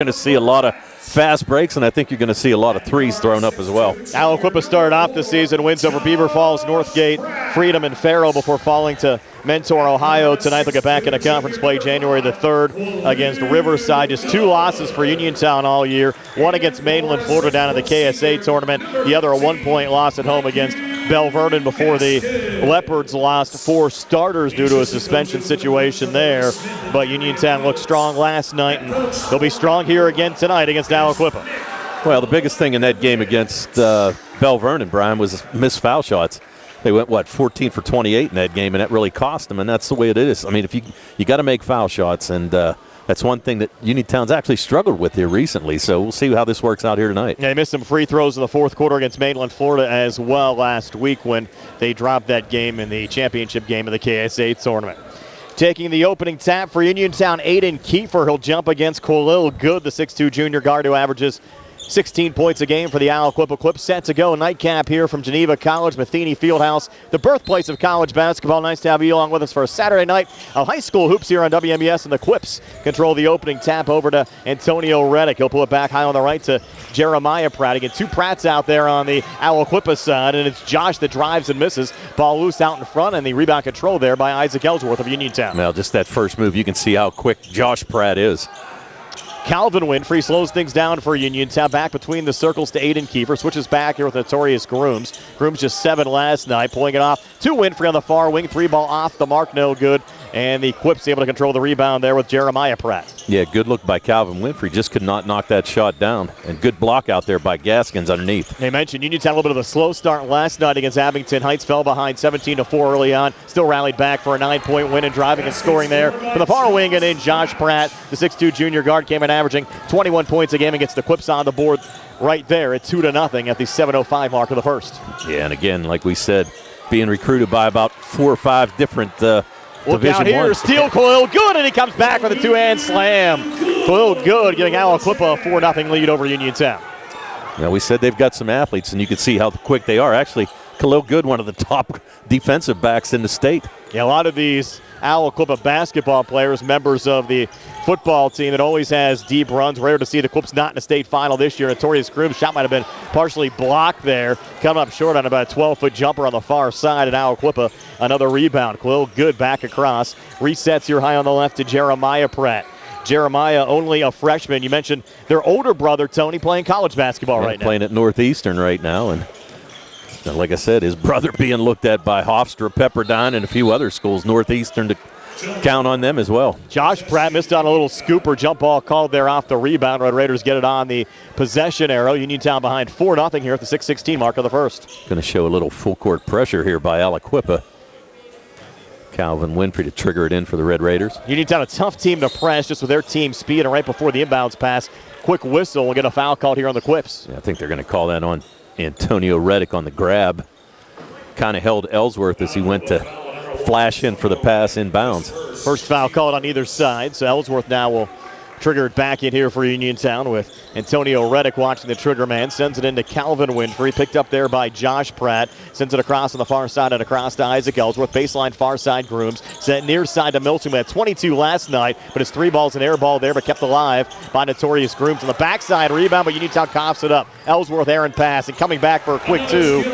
Going to see a lot of fast breaks, and I think you're going to see a lot of threes thrown up as well. Aliquippa started off the season, wins over Beaver Falls, Northgate, Freedom, and Farrell before falling to Mentor, Ohio. Tonight they'll get back into conference play January the 3rd against Riverside. Just 2 losses for Uniontown all year. One against Mainland, Florida down in the KSA tournament. The other a 1-point loss at home against Bell Vernon before the Leopards lost 4 starters due to a suspension situation there. But Uniontown looked strong last night, and they'll be strong here again tonight against Aliquippa. Well, the biggest thing in that game against Bell Vernon, Brian, was missed foul shots. They went, 14 for 28 in that game, and that really cost them, and that's the way it is. I mean, if you got to make foul shots, and that's one thing that Uniontown's actually struggled with here recently, so we'll see how this works out here tonight. Yeah, they missed some free throws in the fourth quarter against Mainland, Florida as well last week when they dropped that game in the championship game of the KSA tournament. Taking the opening tap for Uniontown, Aiden Kiefer. He'll jump against Khalil Good, the 6'2 junior guard who averages 16 points a game for the Aliquippa Clips. Set to go. Nightcap here from Geneva College, Matheny Fieldhouse, the birthplace of college basketball. Nice to have you along with us for a Saturday night of high school hoops here on WMBS, and the Quips control the opening tap over to Antonio Reddick. He'll pull it back high on the right to Jeremiah Pratt. Again, 2 Pratts out there on the Aliquippa side, and it's Josh that drives and misses. Ball loose out in front, and the rebound control there by Isaac Ellsworth of Uniontown. Well, just that first move, you can see how quick Josh Pratt is. Calvin Winfrey slows things down for Uniontown. Back between the circles to Aiden Kiefer. Switches back here with Notorious Grooms. Grooms just 7 last night. Pulling it off to Winfrey on the far wing. 3 ball off the mark. No good. And the Quips able to control the rebound there with Jeremiah Pratt. Yeah, good look by Calvin Winfrey. Just could not knock that shot down. And good block out there by Gaskins underneath. They mentioned Uniontown a little bit of a slow start last night against Abington Heights. Fell behind 17-4 early on. Still rallied back for a 9-point win and driving and scoring there. From the far wing and in, Josh Pratt, the 6'2 junior guard, came in averaging 21 points a game and gets the Quips on the board right there at 2-0 at the 7:05 mark of the first. Yeah, and again, like we said, being recruited by about 4 or 5 different Look out here, steal Khalil Good, and he comes back with a 2-hand slam. Khalil Good giving Aliquippa a 4-0 lead over Uniontown. Now, we said they've got some athletes, and you can see how quick they are. Actually, Khalil Good, one of the top defensive backs in the state. Yeah, a lot of these Aliquippa basketball players, members of the football team that always has deep runs. Rare to see the Quips not in the state final this year. Notorious Grooms' shot might have been partially blocked there. Coming up short on about a 12-foot jumper on the far side, and Aliquippa another rebound. Khalil Good back across. Resets here high on the left to Jeremiah Pratt. Jeremiah, only a freshman. You mentioned their older brother, Tony, playing college basketball right now. Playing at Northeastern right now, and like I said, his brother being looked at by Hofstra, Pepperdine, and a few other schools. Northeastern to count on them as well. Josh Pratt missed on a little scooper jump ball called there off the rebound. Red Raiders get it on the possession arrow. Uniontown behind 4-0 here at the 6:16 mark of the first. Going to show a little full court pressure here by Aliquippa. Calvin Winfrey to trigger it in for the Red Raiders. Uniontown, a tough team to press just with their team speed, and right before the inbounds pass, quick whistle. We'll get a foul called here on the Quips. Yeah, I think they're going to call that on Antonio Reddick on the grab. Kind of held Ellsworth as he went to flash in for the pass inbounds. First foul called on either side, so Ellsworth now will trigger it back in here for Uniontown with Antonio Reddick watching the trigger man. Sends it into Calvin Winfrey, picked up there by Josh Pratt. Sends it across on the far side and across to Isaac Ellsworth. Baseline far side Grooms. Set near side to Milton. We had 22 last night, but it's 3 balls and air ball there, but kept alive by Notorious Grooms. On the backside rebound, but Uniontown coughs it up. Ellsworth errant pass, and coming back for a quick 2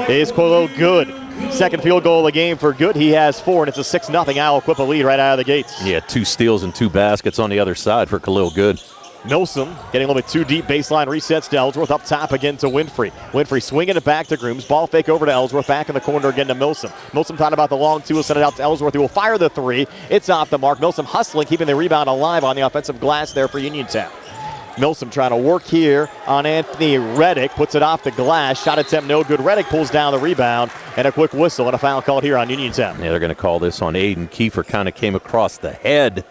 is Khalil Good. Second field goal of the game for Good. He has 4, and it's a 6-0 Aliquippa lead right out of the gates. Yeah, 2 steals and 2 baskets on the other side for Khalil Good. Milsom getting a little bit too deep. Baseline resets to Ellsworth. Up top again to Winfrey. Winfrey swinging it back to Grooms. Ball fake over to Ellsworth. Back in the corner again to Milsom. Milsom thought about the long 2. Will send it out to Ellsworth. He will fire the 3. It's off the mark. Milsom hustling, keeping the rebound alive on the offensive glass there for Uniontown. Milsom trying to work here on Anthony Reddick. Puts it off the glass. Shot attempt no good. Reddick pulls down the rebound. And a quick whistle and a foul called here on Uniontown. Yeah, they're going to call this on Aiden Kiefer. Kind of came across the head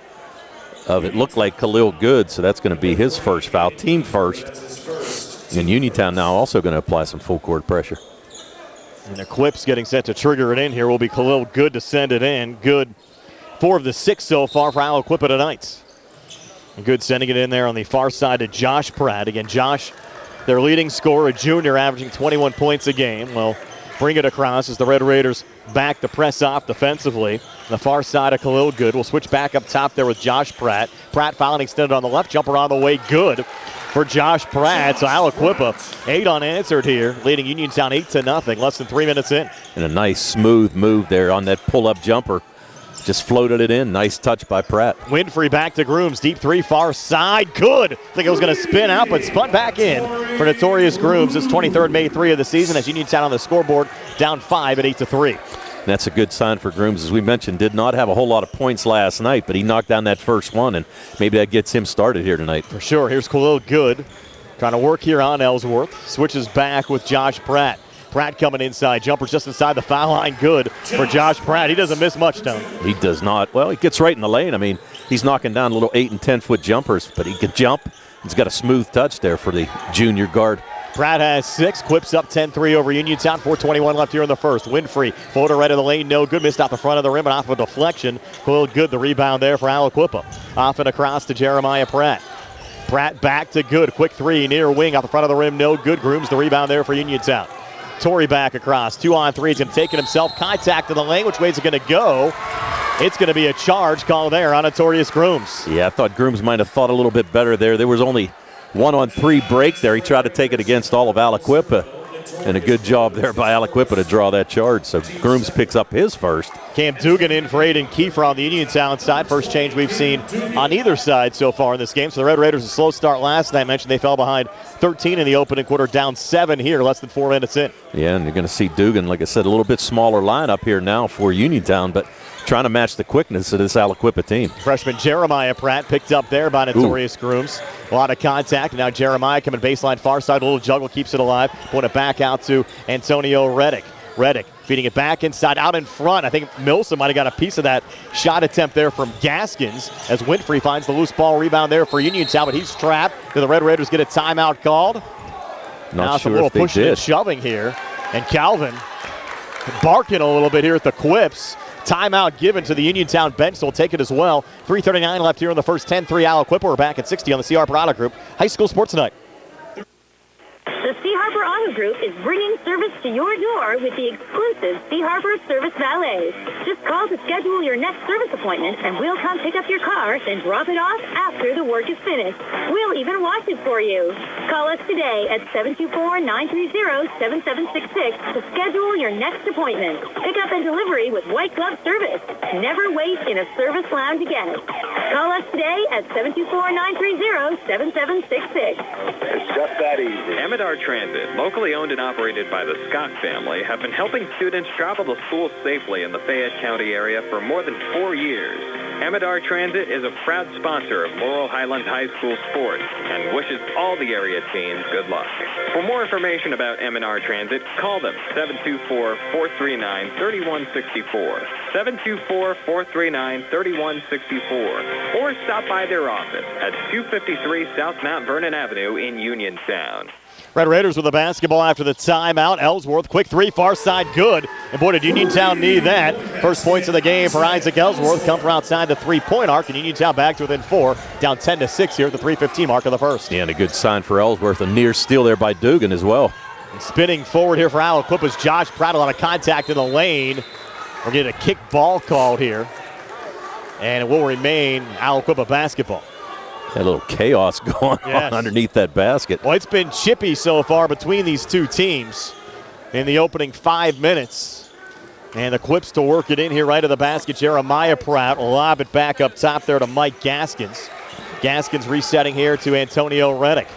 of it. Looked like Khalil Good, so that's going to be his first foul. Team first. And Uniontown now also going to apply some full court pressure. And the Quips getting set to trigger it in here will be Khalil Good to send it in. Good, 4 of the 6 so far for Aliquippa tonight. Good sending it in there on the far side to Josh Pratt. Again, Josh, their leading scorer, a junior, averaging 21 points a game. Well, bring it across as the Red Raiders back to press off defensively. The far side of Khalil Good. We'll switch back up top there with Josh Pratt. Pratt fouling extended on the left. Jumper on the way. Good for Josh Pratt. So Aliquippa 8 unanswered here, leading Uniontown 8-0. Less than 3 minutes in. And a nice smooth move there on that pull-up jumper. Just floated it in. Nice touch by Pratt. Winfrey back to Grooms. Deep three, far side. Good. I think it was going to spin out, but spun back in for Notorious Grooms. It's 23rd made 3 of the season as Uniontown on the scoreboard down 5 at 8-3. That's a good sign for Grooms. As we mentioned, did not have a whole lot of points last night, but he knocked down that first one, and maybe that gets him started here tonight. For sure. Here's Khalil Good trying to work here on Ellsworth. Switches back with Josh Pratt. Pratt coming inside. Jumper's just inside the foul line. Good for Josh Pratt. He doesn't miss much, Tone. He does not. Well, he gets right in the lane. I mean, he's knocking down little 8- and 10-foot jumpers, but he can jump. He's got a smooth touch there for the junior guard. Pratt has 6, quips up 10-3 over Uniontown. 4:21 left here in the first. Winfrey, floater right of the lane, no good. Missed off the front of the rim and off of a deflection. Khalil Good, the rebound there for Aliquippa. Off and across to Jeremiah Pratt. Pratt back to Good. Quick 3 near wing off the front of the rim, no good. Grooms the rebound there for Uniontown. Torrey back across. 2-on-3. He's going to take it himself. Contact in the lane. Which way is it going to go? It's going to be a charge call there on Notorious Grooms. Yeah, I thought Grooms might have thought a little bit better there. There was only 1-on-3 break there. He tried to take it against all of Aliquippa. And a good job there by Aliquippa to draw that charge. So Grooms picks up his first. Cam Dugan in for Aiden Kiefer on the Uniontown side. First change we've seen on either side so far in this game. So the Red Raiders a slow start last night. I mentioned they fell behind 13 in the opening quarter, down 7 here, less than 4 minutes in. Yeah, and you're going to see Dugan, like I said, a little bit smaller lineup here now for Uniontown, but trying to match the quickness of this Aliquippa team. Freshman Jeremiah Pratt picked up there by Notorious Grooms. A lot of contact. Now Jeremiah coming baseline far side. A little juggle keeps it alive. Putting it back out to Antonio Reddick. Reddick feeding it back inside, out in front. I think Milson might have got a piece of that shot attempt there from Gaskins as Winfrey finds the loose ball rebound there for Uniontown, but he's trapped. Do the Red Raiders get a timeout called? Now it's a little pushing and shoving here. And Calvin barking a little bit here at the quips. Timeout given to the Uniontown bench, so we'll take it as well. 3:39 left here in the first. 10-3 Aliquippa. We're back at 60 on the CR Product Group High School Sports Tonight. The Sea Harbor Auto Group is bringing service to your door with the exclusive Sea Harbor Service Valet. Just call to schedule your next service appointment, and we'll come pick up your car, then drop it off after the work is finished. We'll even wash it for you. Call us today at 724-930-7766 to schedule your next appointment. Pickup and delivery with white glove service. Never wait in a service lounge again. Call us today at 724-930-7766. It's just that easy. Amidar Transit, locally owned and operated by the Scott family, have been helping students travel to school safely in the Fayette County area for more than 4 years. Amidar Transit is a proud sponsor of Laurel Highland High School sports and wishes all the area teams good luck. For more information about Amidar Transit, call them 724-439-3164, 724-439-3164, or stop by their office at 253 South Mount Vernon Avenue in Uniontown. Red Raiders with the basketball after the timeout. Ellsworth, quick 3, far side, good. And boy, did Uniontown need that. First points of the game for Isaac Ellsworth come from outside the 3-point arc, and Uniontown back to within 4, down 10-6 here at the 3:15 mark of the first. Yeah, and a good sign for Ellsworth. A near steal there by Dugan as well. And spinning forward here for Aliquippa's Josh Pratt. A lot of contact in the lane. We're getting a kick ball called here. And it will remain Aliquippa basketball. That little chaos going on underneath that basket. Well, it's been chippy so far between these two teams in the opening 5 minutes. And the Quips to work it in here right to the basket. Jeremiah Pratt will lob it back up top there to Mike Gaskins. Gaskins resetting here to Antonio Reddick.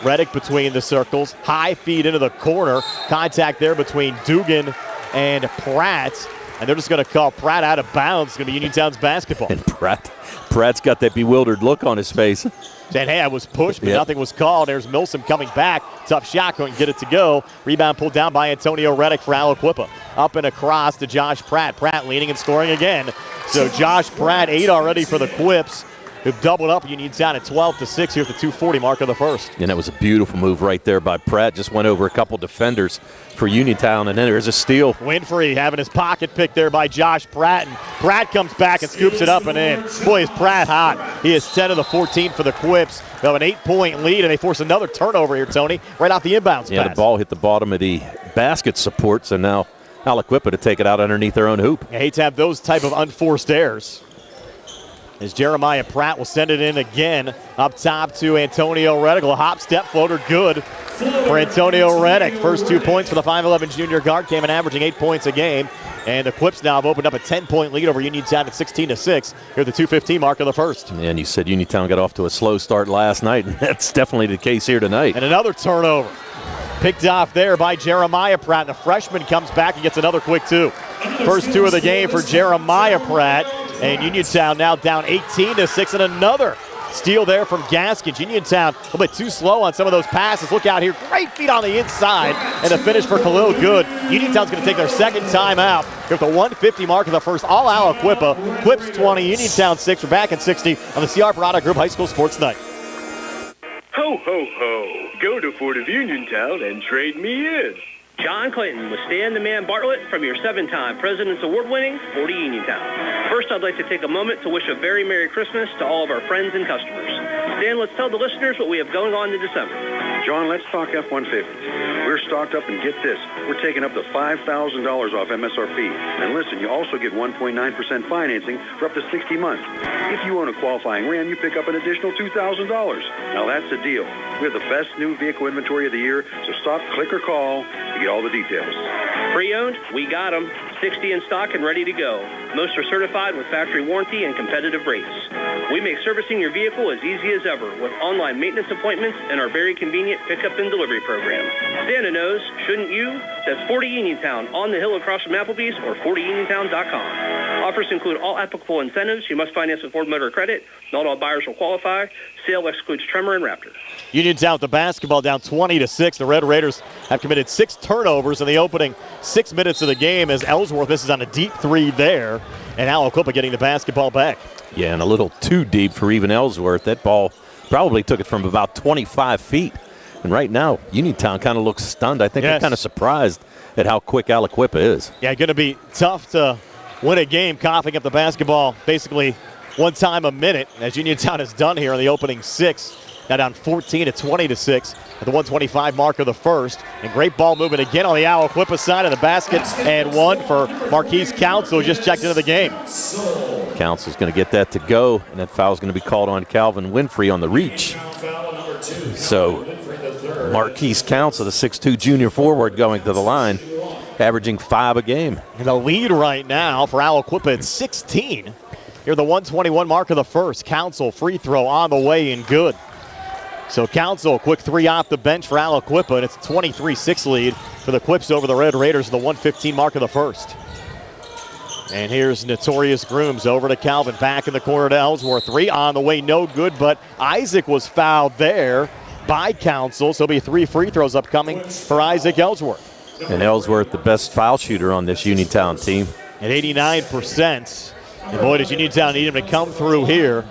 Reddick between the circles. High feed into the corner. Contact there between Dugan and Pratt. And they're just going to call Pratt out of bounds. It's going to be Uniontown's basketball. And Pratt's got that bewildered look on his face. Saying, hey, I was pushed, but nothing was called. There's Milsom coming back. Tough shot, couldn't get it to go. Rebound pulled down by Antonio Reddick for Aliquippa. Up and across to Josh Pratt. Pratt leading and scoring again. So Josh Pratt, 8 already for the Quips, who've doubled up. Uniontown at 12-6 here at the 2:40 mark of the first. And that was a beautiful move right there by Pratt. Just went over a couple defenders for Uniontown, and then there's a steal. Winfrey having his pocket picked there by Josh Pratt, and Pratt comes back and scoops it up and in. Boy, is Pratt hot. He is 10 of the 14 for the Quips. They have an 8-point lead, and they force another turnover here, Tony, right off the inbounds pass. Yeah, the ball hit the bottom of the basket support, so now Aliquippa to take it out underneath their own hoop. I hate to have those type of unforced errors. As Jeremiah Pratt will send it in again up top to Antonio Reddick. A hop step floater good for Antonio Reddick. First 2 points for the 5'11 junior guard came in averaging 8 points a game. And the Quips now have opened up a 10-point lead over Uniontown at 16-6 here at the 2:15 mark of the first. And you said Uniontown got off to a slow start last night, and that's definitely the case here tonight. And another turnover. Picked off there by Jeremiah Pratt. The freshman comes back and gets another quick two. First two of the game for Jeremiah Pratt. And Uniontown now down 18-6, and another steal there from Gaskins. Uniontown a little bit too slow on some of those passes. Look out here, great feet on the inside, and the finish for Khalil Good. Uniontown's going to take their second time out here at the 150 mark of the first. All Aliquippa. Quips 20, Uniontown 6. We're back at 60 on the CR Parada Group High School Sports Night. Ho, ho, ho. Go to Ford of Uniontown and trade me in. John Clayton with Stan the Man Bartlett from your 7-time President's Award-winning 40 Uniontown. First, I'd like to take a moment to wish a very Merry Christmas to all of our friends and customers. Stan, let's tell the listeners what we have going on in December. John, let's talk F-150s. We're stocked up, and get this, we're taking up to $5,000 off MSRP. And listen, you also get 1.9% financing for up to 60 months. If you own a qualifying Ram, you pick up an additional $2,000. Now that's a deal. We have the best new vehicle inventory of the year, so stop, click, or call to get all the details. Pre-owned, we got them. 60 in stock and ready to go. Most are certified with factory warranty and competitive rates. We make servicing your vehicle as easy as ever with online maintenance appointments and our very convenient pickup and delivery program. Santa knows, shouldn't you? That's 40 Uniontown on the hill across from Applebee's or 40uniontown.com. Offers include all applicable incentives. You must finance with Ford Motor Credit. Not all buyers will qualify. Sale excludes Tremor and Raptor. Uniontown with the basketball down 20-6. The Red Raiders have committed 6 turnovers in the opening 6 minutes of the game as Ellsworth misses on a deep three there. And Aliquippa getting the basketball back. Yeah, and a little too deep for even Ellsworth. That ball probably took it from about 25 feet. And right now, Uniontown kind of looks stunned. I think they're kind of surprised at how quick Aliquippa is. Yeah, going to be tough to win a game coughing up the basketball basically one time a minute, as Uniontown has done here in the opening 6. Now down 14 at 20-6 at the 125 mark of the first. And great ball movement again on the Aliquippa side of the basket. And one for Marquise Council, who just checked into the game. Council's going to get that to go, and that foul's going to be called on Calvin Winfrey on the reach. So Marquise Council, the 6'2 junior forward, going to the line, averaging 5 a game. And the lead right now for Aliquippa at 16. Here the 121 mark of the first. Council free throw on the way and good. So Council, quick three off the bench for Aliquippa, and it's a 23-6 lead for the Quips over the Red Raiders at the 115 mark of the first. And here's Notorious Grooms over to Calvin, back in the corner to Ellsworth. Three on the way, no good, but Isaac was fouled there by Council, so it'll be 3 free throws upcoming for Isaac Ellsworth. And Ellsworth, the best foul shooter on this Uniontown team. At 89%. And boy, does Uniontown need him to come through here.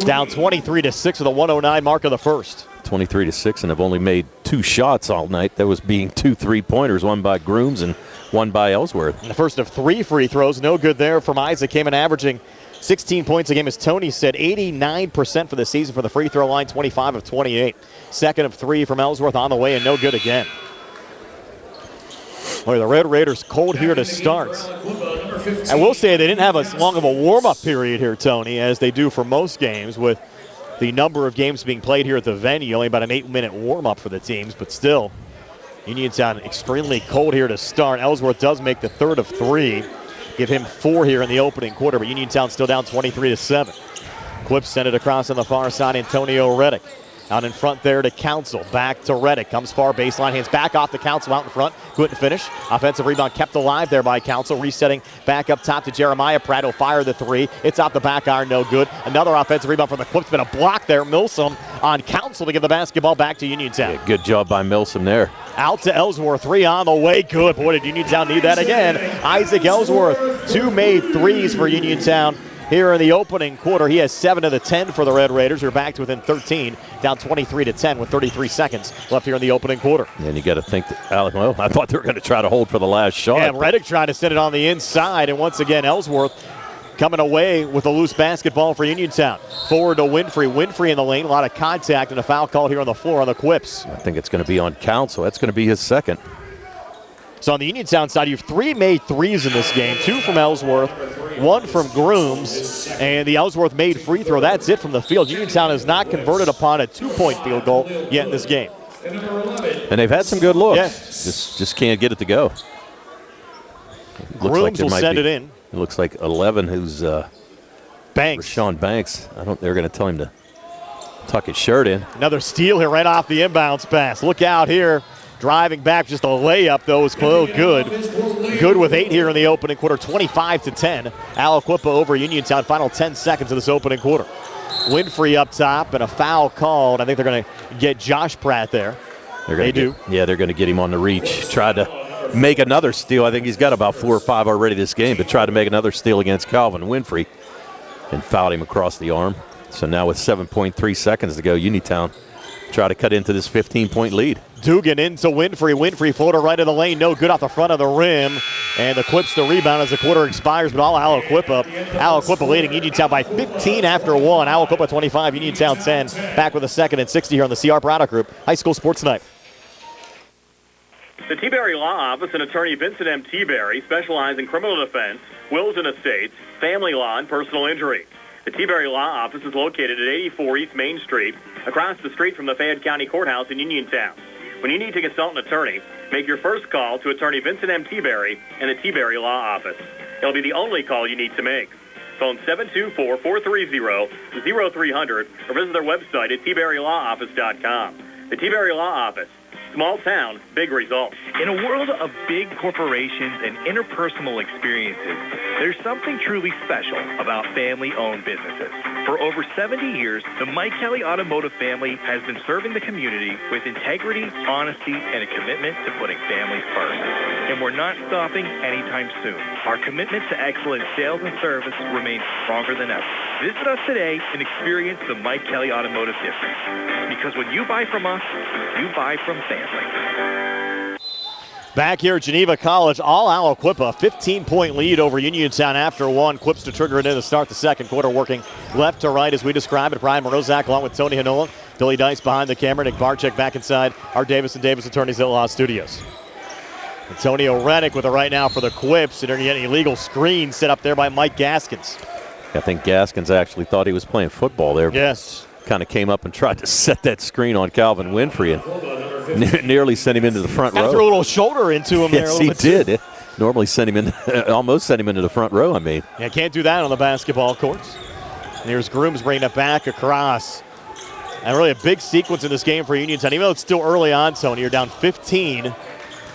Down 23-6 with a 109 mark of the first. 23-6, and have only made 2 shots all night. That was being 2 3-pointers, one by Grooms and one by Ellsworth. And the first of 3 free throws, no good there from Isaac. Came in averaging 16 points a game, as Tony said, 89% for the season for the free throw line, 25 of 28. Second of 3 from Ellsworth on the way, and no good again. Boy, the Red Raiders cold here to start. I will say they didn't have as long of a warm-up period here, Tony, as they do for most games, with the number of games being played here at the venue. Only about an 8-minute warm-up for the teams, but still, Uniontown extremely cold here to start. Ellsworth does make the third of 3. Give him 4 here in the opening quarter, but Uniontown still down 23-7. Quips send it across on the far side, Antonio Reddick. Out in front there to Council. Back to Reddick. Comes far baseline. Hands back off the Council out in front. Couldn't finish. Offensive rebound kept alive there by Council. Resetting back up top to Jeremiah Pratt. Will fire the 3. It's off the back iron. No good. Another offensive rebound from the Quips. Been a block there. Milsom on Council to give the basketball back to Uniontown. Yeah, good job by Milsom there. Out to Ellsworth. 3 on the way. Good. Boy, did Uniontown need that again. Isaac Ellsworth. 2 made 3s for Uniontown. Here in the opening quarter, he has 7 of the 10 for the Red Raiders. We're back to within 13, down 23-10 with 33 seconds left here in the opening quarter. And you got to think that well, I thought they were going to try to hold for the last shot. Yeah, Reddick trying to send it on the inside, and once again, Ellsworth coming away with a loose basketball for Uniontown. Forward to Winfrey. Winfrey in the lane, a lot of contact, and a foul called here on the floor on the Quips. I think it's going to be on Council. That's going to be his second. So on the Uniontown side, you have 3 made threes in this game, 2 from Ellsworth, 1 from Grooms, and the Ellsworth made free throw. That's it from the field. Uniontown has not converted upon a 2-point field goal yet in this game. And they've had some good looks. Yeah. Just can't get it to go. Grooms will send it in. It looks like 11, who's Banks. Rashawn Banks. They're going to tell him to tuck his shirt in. Another steal here right off the inbounds pass. Look out here. Driving back, just a layup, though, is Khalil Good. Good with 8 here in the opening quarter, 25-10. Aliquippa over Uniontown, final 10 seconds of this opening quarter. Winfrey up top, and a foul called. I think they're going to get Josh Pratt there. They do. Yeah, they're going to get him on the reach. Tried to make another steal. I think he's got about 4 or 5 already this game, but tried to make another steal against Calvin Winfrey and fouled him across the arm. So now with 7.3 seconds to go, Uniontown try to cut into this 15-point lead. Dugan into Winfrey. Winfrey floater right of the lane. No good off the front of the rim. And the Quips the rebound as the quarter expires, but all Aliquippa. Aliquippa leading Uniontown by 15 after 1. Aliquippa 25, Uniontown 10. Back with a second and 60 here on the CR Product Group High School Sports Night. The T-Berry Law Office and attorney Vincent M. T-Berry specialize in criminal defense, wills and estates, family law, and personal injury. The T-Berry Law Office is located at 84 East Main Street, across the street from the Fayette County Courthouse in Uniontown. When you need to consult an attorney, make your first call to attorney Vincent M. T-Berry and the T-Berry Law Office. It'll be the only call you need to make. Phone 724-430-0300 or visit their website at tberrylawoffice.com. The T-Berry Law Office. Small town, big results. In a world of big corporations and interpersonal experiences, there's something truly special about family-owned businesses. For over 70 years, the Mike Kelly Automotive family has been serving the community with integrity, honesty, and a commitment to putting families first. And we're not stopping anytime soon. Our commitment to excellent sales and service remains stronger than ever. Visit us today and experience the Mike Kelly Automotive difference. Because when you buy from us, you buy from family. Back here at Geneva College, all Aliquippa, 15-point lead over Uniontown after 1. Quips to trigger it in to start the second quarter, working left to right as we describe it. Brian Morozak along with Tony Hanola. Billy Dice behind the camera. Nick Barczyk back inside our Davis & Davis Attorneys at Law Studios. Antonio Reddick with it right now for the Quips. And they're going to get an illegal screen set up there by Mike Gaskins. I think Gaskins actually thought he was playing football there. Yes. Kind of came up and tried to set that screen on Calvin Winfrey and nearly sent him into the front row. Threw a little shoulder into him there. Yes, he did. Normally sent him in, almost sent him into the front row, Yeah, can't do that on the basketball courts. And here's Grooms bringing it back across. And really a big sequence in this game for Uniontown. Even though it's still early on, Tony, you're down 15.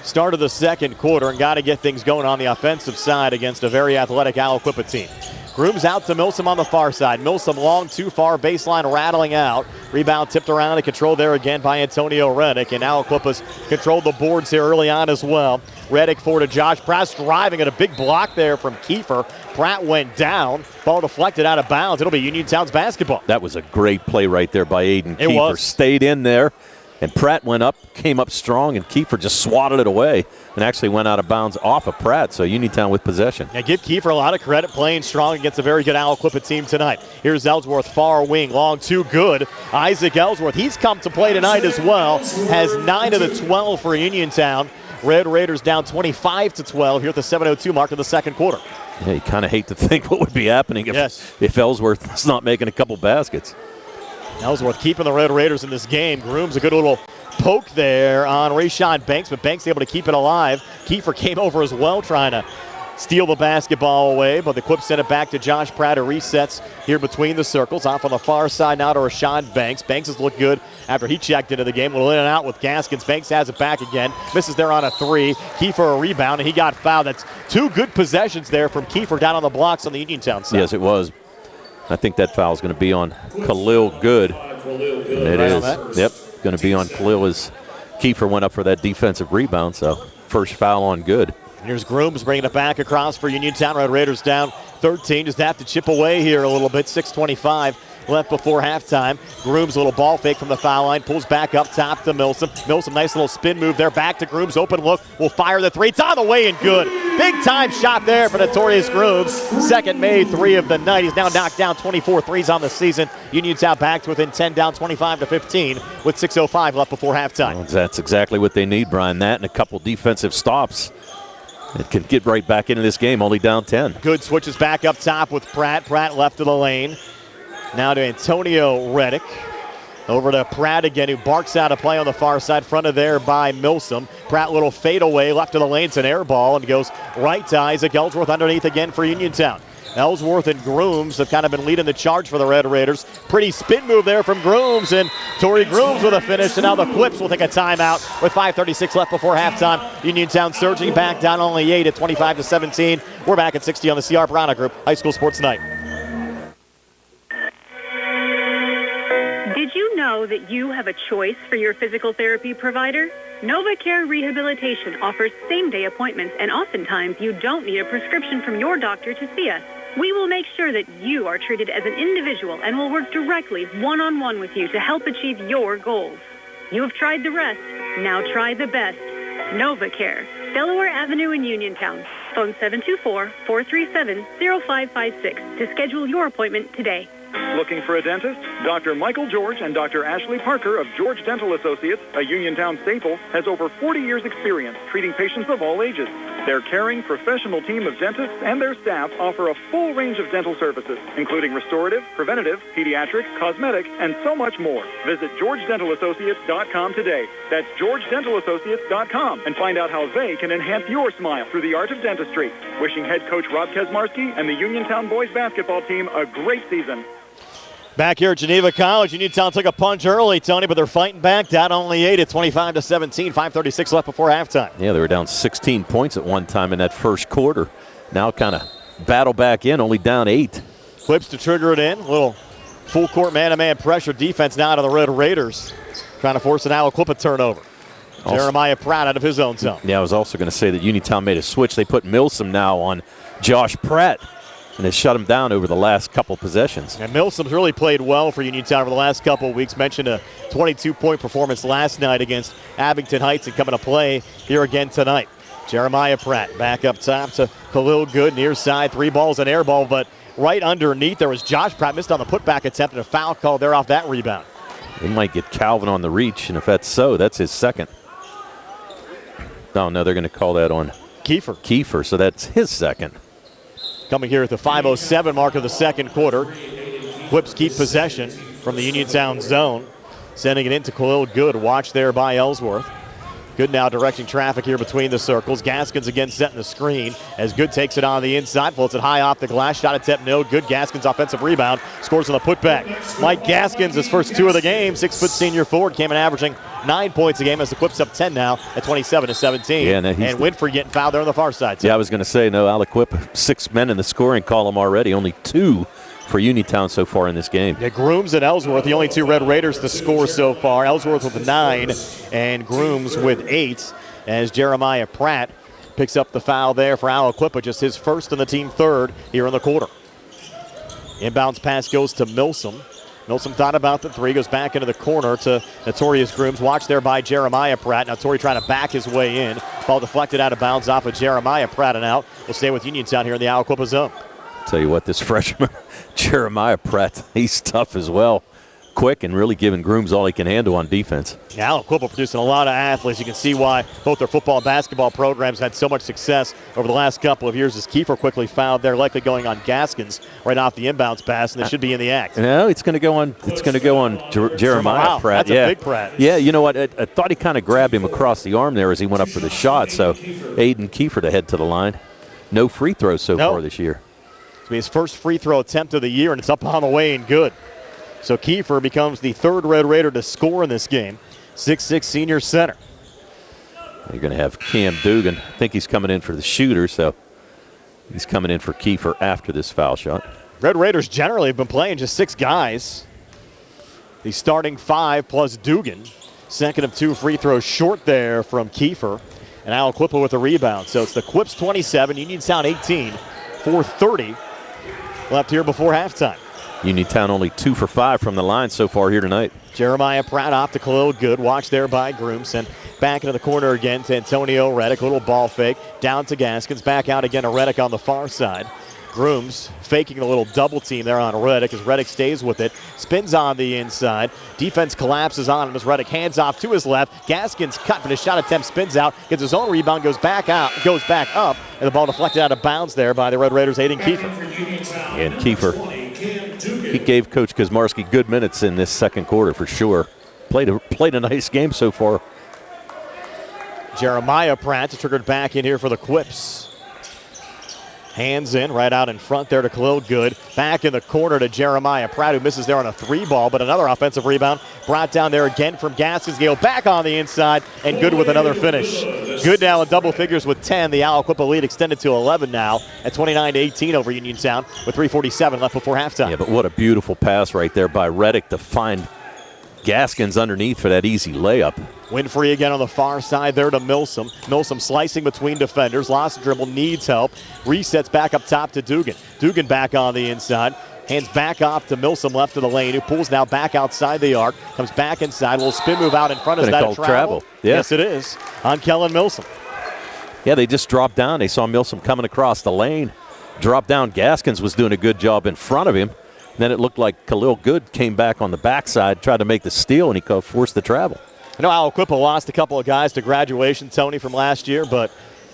Start of the second quarter and got to get things going on the offensive side against a very athletic Aliquippa team. Grooms out to Milsom on the far side. Milsom long, too far, baseline rattling out. Rebound tipped around and controlled there again by Antonio Reddick. And Aliquippa's controlled the boards here early on as well. Reddick forward to Josh Pratt, driving at a big block there from Kiefer. Pratt went down. Ball deflected out of bounds. It'll be Uniontown's basketball. That was a great play right there by Aiden Kiefer. Was. Stayed in there. And Pratt went up, came up strong, and Kiefer just swatted it away and actually went out of bounds off of Pratt. So Uniontown with possession. Yeah, give Kiefer a lot of credit playing strong against a very good Aliquippa team tonight. Here's Ellsworth, far wing, long, too good. Isaac Ellsworth, he's come to play tonight as well. Has 9 of the 12 for Uniontown. Red Raiders down 25-12 here at the 7:02 mark of the second quarter. Yeah, you kind of hate to think what would be happening if Ellsworth was not making a couple baskets. Ellsworth keeping the Red Raiders in this game. Grooms a good little poke there on Rashawn Banks, but Banks able to keep it alive. Kiefer came over as well trying to steal the basketball away, but the Quips sent it back to Josh Pratt, who resets here between the circles. Off on the far side now to Rashawn Banks. Banks has looked good after he checked into the game. A little in and out with Gaskins. Banks has it back again. Misses there on a 3. Kiefer a rebound, and he got fouled. That's 2 good possessions there from Kiefer down on the blocks on the Uniontown side. Yes, it was. I think that foul is going to be on Khalil Good. And it is. Yep, going to be on Khalil as Kiefer went up for that defensive rebound. So first foul on Good. Here's Grooms bringing it back across for Uniontown. Red Raiders down 13. Just have to chip away here a little bit. 6:25 left before halftime. Grooms, a little ball fake from the foul line, pulls back up top to Milsom. Milsom, nice little spin move there, back to Grooms, open look, will fire the three. It's on the way and good. Big time shot there for Notorious Grooms. Second made three of the night. He's now knocked down 24 threes on the season. Uniontown back to within 10, down 25-15 with 6:05 left before halftime. Well, that's exactly what they need, Brian. That and a couple defensive stops. It can get right back into this game, only down 10. Good switches back up top with Pratt. Pratt left of the lane. Now to Antonio Reddick. Over to Pratt again, who barks out a play on the far side, fronted there by Milsom. Pratt, little fadeaway, left of the lane. It's an air ball and goes right to Isaac Ellsworth underneath again for Uniontown. Ellsworth and Grooms have kind of been leading the charge for the Red Raiders. Pretty spin move there from Grooms, and Torrey Grooms with a finish. And now the Clips will take a timeout with 5:36 left before halftime. Uniontown surging back down only 8 at 25-17. We're back at 60 on the C.R. Brana Group High School Sports Night. Did you know that you have a choice for your physical therapy provider? NovaCare Rehabilitation offers same-day appointments, and oftentimes you don't need a prescription from your doctor to see us. We will make sure that you are treated as an individual and will work directly one-on-one with you to help achieve your goals. You have tried the rest. Now try the best. NovaCare, Delaware Avenue in Uniontown. Phone 724-437-0556 to schedule your appointment today. Looking for a dentist? Dr. Michael George and Dr. Ashley Parker of George Dental Associates, a Uniontown staple, has over 40 years' experience treating patients of all ages. Their caring, professional team of dentists and their staff offer a full range of dental services, including restorative, preventative, pediatric, cosmetic, and so much more. Visit GeorgeDentalAssociates.com today. That's GeorgeDentalAssociates.com and find out how they can enhance your smile through the art of dentistry. Wishing head coach Rob Kesmarski and the Uniontown boys basketball team a great season. Back here at Geneva College, Uniontown took a punch early, Tony, but they're fighting back, down only 8 at 25-17, 5:36 left before halftime. Yeah, they were down 16 points at one time in that first quarter. Now kind of battle back in, only down 8. Clips to trigger it in, little full court man-to-man pressure defense now to the Red Raiders, trying to force an Aliquippa turnover. Jeremiah Pratt out of his own zone. Yeah, I was also going to say that Uniontown made a switch. They put Milsom now on Josh Pratt, and they shut him down over the last couple possessions. And Milsom's really played well for Uniontown over the last couple of weeks. Mentioned a 22-point performance last night against Abington Heights and coming to play here again tonight. Jeremiah Pratt back up top to Khalil Good, near side. 3 balls, an air ball, but right underneath there was Josh Pratt. Missed on the putback attempt and a foul call there off that rebound. They might get Calvin on the reach, and if that's so, that's his second. Oh, no, they're going to call that on Kiefer, so that's his second. Coming here at the 5:07 mark of the second quarter. Whips keep possession from the Uniontown zone. Sending it into Khalil Good. Watch there by Ellsworth. Good now directing traffic here between the circles. Gaskins again setting the screen as Good takes it on the inside. Floats it high off the glass. Shot attempt no good. Gaskins offensive rebound. Scores on the putback. Mike Gaskins, his first 2 of the game. 6-foot senior forward, came in averaging 9 points a game as the Quips up 10 now at 27-17. Yeah, and Winfrey getting fouled there on the far side. Yeah, I was going to say, no, Aliquippa, 6 men in the scoring column already. Only 2 for Uniontown so far in this game. Yeah, Grooms and Ellsworth, the only 2 Red Raiders to score so far. Ellsworth with 9 and Grooms with 8 as Jeremiah Pratt picks up the foul there for Aliquippa, just his first and the team third here in the quarter. Inbounds pass goes to Milsom. Milsom thought about the 3, goes back into the corner to Notorious Grooms. Watch there by Jeremiah Pratt. Now Torrey trying to back his way in. Ball deflected out of bounds off of Jeremiah Pratt and out. We'll stay with Uniontown here in the Aliquippa zone. Tell you what, this freshman, Jeremiah Pratt, he's tough as well. Quick and really giving Grooms all he can handle on defense. Yeah, Aliquippa producing a lot of athletes. You can see why both their football and basketball programs had so much success over the last couple of years as Kiefer quickly fouled. They're likely going on Gaskins right off the inbounds pass, and they should be in the act. No, it's going to go on. It's going to go on Jeremiah Pratt. That's a big Pratt. Yeah, you know what? I thought he kind of grabbed him across the arm there as he went up for the shot. So Aiden Kiefer to head to the line. No free throws so far this year. It's his first free throw attempt of the year, and it's up on the way and good. So Kiefer becomes the 3rd Red Raider to score in this game. 6'6" senior center. You're going to have Cam Dugan. I think he's coming in for the shooter, so he's coming in for Kiefer after this foul shot. Red Raiders generally have been playing just 6 guys. The starting 5 plus Dugan. Second of 2 free throws short there from Kiefer. And Aliquippa with a rebound. So it's the Quips 27, Uniontown 18, 4:30 left here before halftime. Uniontown only 2 for 5 from the line so far here tonight. Jeremiah Pratt off to Khalil Good. Watch there by Grooms. And back into the corner again to Antonio Reddick. A little ball fake. Down to Gaskins. Back out again to Reddick on the far side. Grooms faking a little double team there on Reddick as Reddick stays with it. Spins on the inside. Defense collapses on him as Reddick hands off to his left. Gaskins cut, but his shot attempt spins out. Gets his own rebound, goes back up, and the ball deflected out of bounds there by the Red Raiders' Aiden Kiefer. And Kiefer, he gave Coach Kazmarski good minutes in this second quarter for sure. Played a nice game so far. Jeremiah Pratt triggered back in here for the Quips. Hands in, right out in front there to Khalil Good. Back in the corner to Jeremiah Pratt, who misses there on a 3-ball, but another offensive rebound brought down there again from Gaskins. Gale back on the inside, and Good with another finish. Good now in double figures with 10. The Aliquippa lead extended to 11 now at 29-18 over Uniontown with 3:47 left before halftime. Yeah, but what a beautiful pass right there by Reddick to find Gaskins underneath for that easy layup. Winfrey again on the far side there to Milsom. Milsom slicing between defenders. Lost the dribble, needs help. Resets back up top to Dugan. Dugan back on the inside. Hands back off to Milsom left of the lane, who pulls now back outside the arc. Comes back inside. A little spin move out in front. Is that a travel? Yeah. Yes, it is. On Kellen Milsom. Yeah, they just dropped down. They saw Milsom coming across the lane. Dropped down. Gaskins was doing a good job in front of him. Then it looked like Khalil Good came back on the backside, tried to make the steal, and he forced the travel. I know Aliquippa lost a couple of guys to graduation, Tony, from last year, but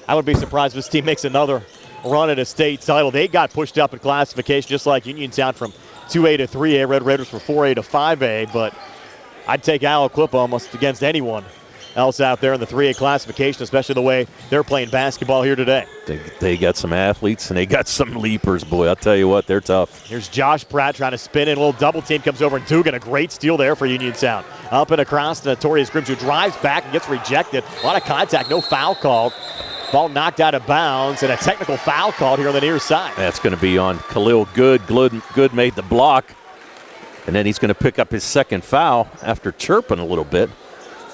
I would be surprised if this team makes another run at a state title. They got pushed up in classification just like Uniontown from 2A to 3A. Red Raiders from 4A to 5A, but I'd take Aliquippa almost against anyone else out there in the 3A classification, especially the way they're playing basketball here today. They got some athletes, and they got some leapers, boy. I'll tell you what, they're tough. Here's Josh Pratt trying to spin in. A little double team comes over, and Dugan, a great steal there for Uniontown. Up and across to Notorious Grims, who drives back and gets rejected. A lot of contact, no foul called. Ball knocked out of bounds, and a technical foul called here on the near side. That's going to be on Khalil Good. Good made the block, and then he's going to pick up his second foul after chirping a little bit.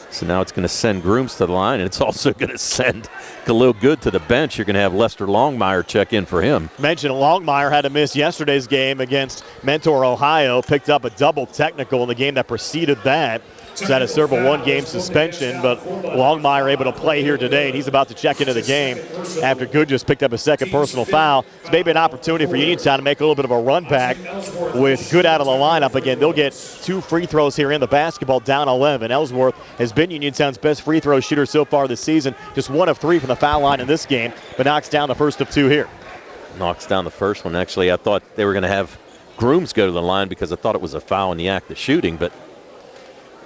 So now it's going to send Grooms to the line, and it's also going to send Khalil Good to the bench. You're going to have Lester Longmire check in for him. Mentioned Longmire had to miss yesterday's game against Mentor, Ohio. Picked up a double technical in the game that preceded that. So had to serve a 1-game suspension, but Longmire able to play here today, and he's about to check into the game after Good just picked up his second personal foul. It's maybe an opportunity for Uniontown to make a little bit of a run back with Good out of the lineup. Again, they'll get 2 free throws here in the basketball, down 11. Ellsworth has been Uniontown's best free throw shooter so far this season. Just 1 of 3 from the foul line in this game, but knocks down the first of 2 here. Knocks down the first one. Actually, I thought they were going to have Grooms go to the line because I thought it was a foul in the act of shooting, but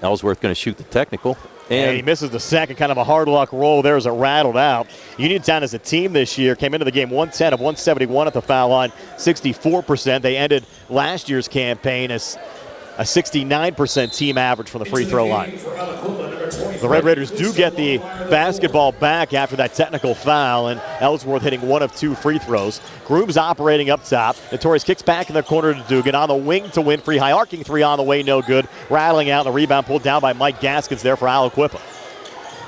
Ellsworth going to shoot the technical. And he misses the second, kind of a hard luck roll there as it rattled out. Uniontown as a team this year came into the game 110 of 171 at the foul line, 64%. They ended last year's campaign as a 69% team average from the free throw line. The Red Raiders do get the basketball back after that technical foul, and Ellsworth hitting 1 of 2 free throws. Grooms operating up top. Notorious kicks back in the corner to Dugan. On the wing to Winfrey. High arcing 3 on the way, no good. Rattling out, the rebound pulled down by Mike Gaskins there for Aliquippa.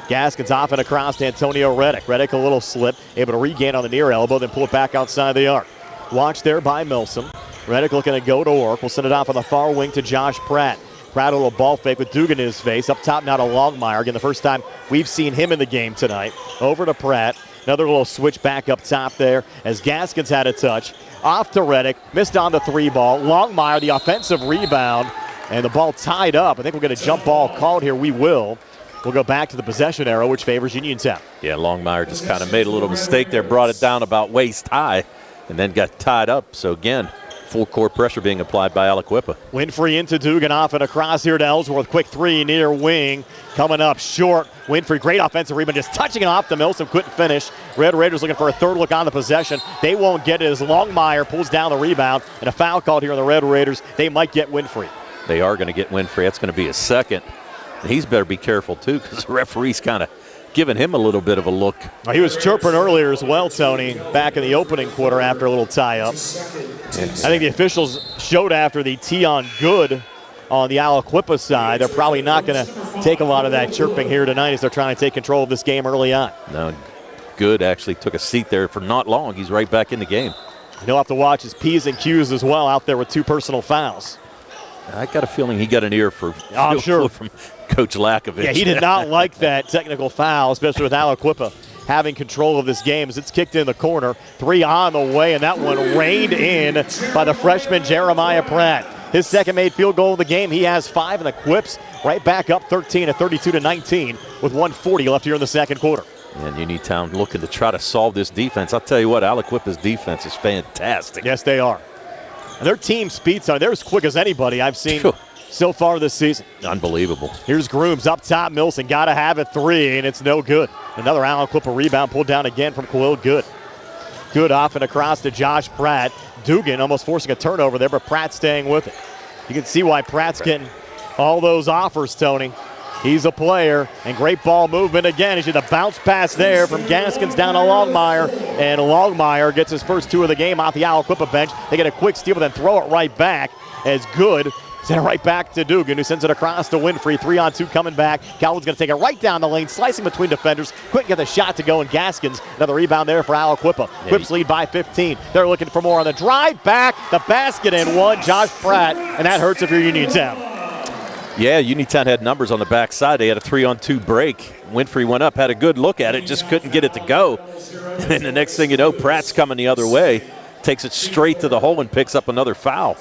Gaskins off and across to Antonio Reddick. Reddick a little slip, able to regain on the near elbow, then pull it back outside the arc. Watch there by Milsom. Reddick looking to go to work. We'll send it off on the far wing to Josh Pratt. Pratt a little ball fake with Dugan in his face. Up top now to Longmire. Again, the first time we've seen him in the game tonight. Over to Pratt. Another little switch back up top there as Gaskins had a touch. Off to Reddick. Missed on the 3-ball. Longmire, the offensive rebound. And the ball tied up. I think we're going to jump ball called here. We will. We'll go back to the possession arrow, which favors Uniontown. Yeah, Longmire just kind of made a little mistake there. Brought it down about waist high and then got tied up. So, again, full court pressure being applied by Aliquippa. Winfrey into Dugan, off and across here to Ellsworth. Quick 3 near wing. Coming up short. Winfrey, great offensive rebound, just touching it off to Milsom. Couldn't finish. Red Raiders looking for a third look on the possession. They won't get it as Longmire pulls down the rebound. And a foul called here on the Red Raiders. They might get Winfrey. They are going to get Winfrey. That's going to be his second. And he's better be careful, too, because the referee's kind of giving him a little bit of a look. Well, he was chirping earlier as well, Tony, back in the opening quarter after a little tie-up. I think the officials showed after the tee on Good on the Aliquippa side. They're probably not going to take a lot of that chirping here tonight as they're trying to take control of this game early on. No, Good actually took a seat there for not long. He's right back in the game. He'll have to watch his P's and Q's as well out there with 2 personal fouls. I got a feeling he got an ear for I'm sure from Coach Lakovich. Yeah, he did not like that technical foul, especially with Aliquippa having control of this game as it's kicked in the corner. 3 on the way, and that one reined in by the freshman Jeremiah Pratt. His second made field goal of the game. He has 5, and the Quips right back up 13 at 32-19 with 1:40 left here in the second quarter. And Uniontown looking to try to solve this defense. I'll tell you what, Aliquippa's defense is fantastic. Yes, they are. And their team speeds on. They're as quick as anybody I've seen so far this season. Unbelievable. Here's Grooms up top. Milson got to have it 3, and it's no good. Another Aliquippa rebound pulled down again from Khalil Good. Good off and across to Josh Pratt. Dugan almost forcing a turnover there, but Pratt staying with it. You can see why Pratt's getting all those offers, Tony. He's a player, and great ball movement again. He's the bounce pass there from Gaskins down to Longmire, and Longmire gets his first 2 of the game off the Aliquippa bench. They get a quick steal, but then throw it right back as Good. Send it right back to Dugan, who sends it across to Winfrey. 3-on-2 coming back. Calvin's going to take it right down the lane, slicing between defenders. Couldn't get the shot to go, and Gaskins, another rebound there for Aliquippa. Quips lead by 15. They're looking for more on the drive back. The basket and one, Josh Pratt, and that hurts if you're Uniontown. Yeah, Uniontown had numbers on the backside. They had a 3-on-2 break. Winfrey went up, had a good look at it, just couldn't get it to go. And the next thing you know, Pratt's coming the other way. Takes it straight to the hole and picks up another foul.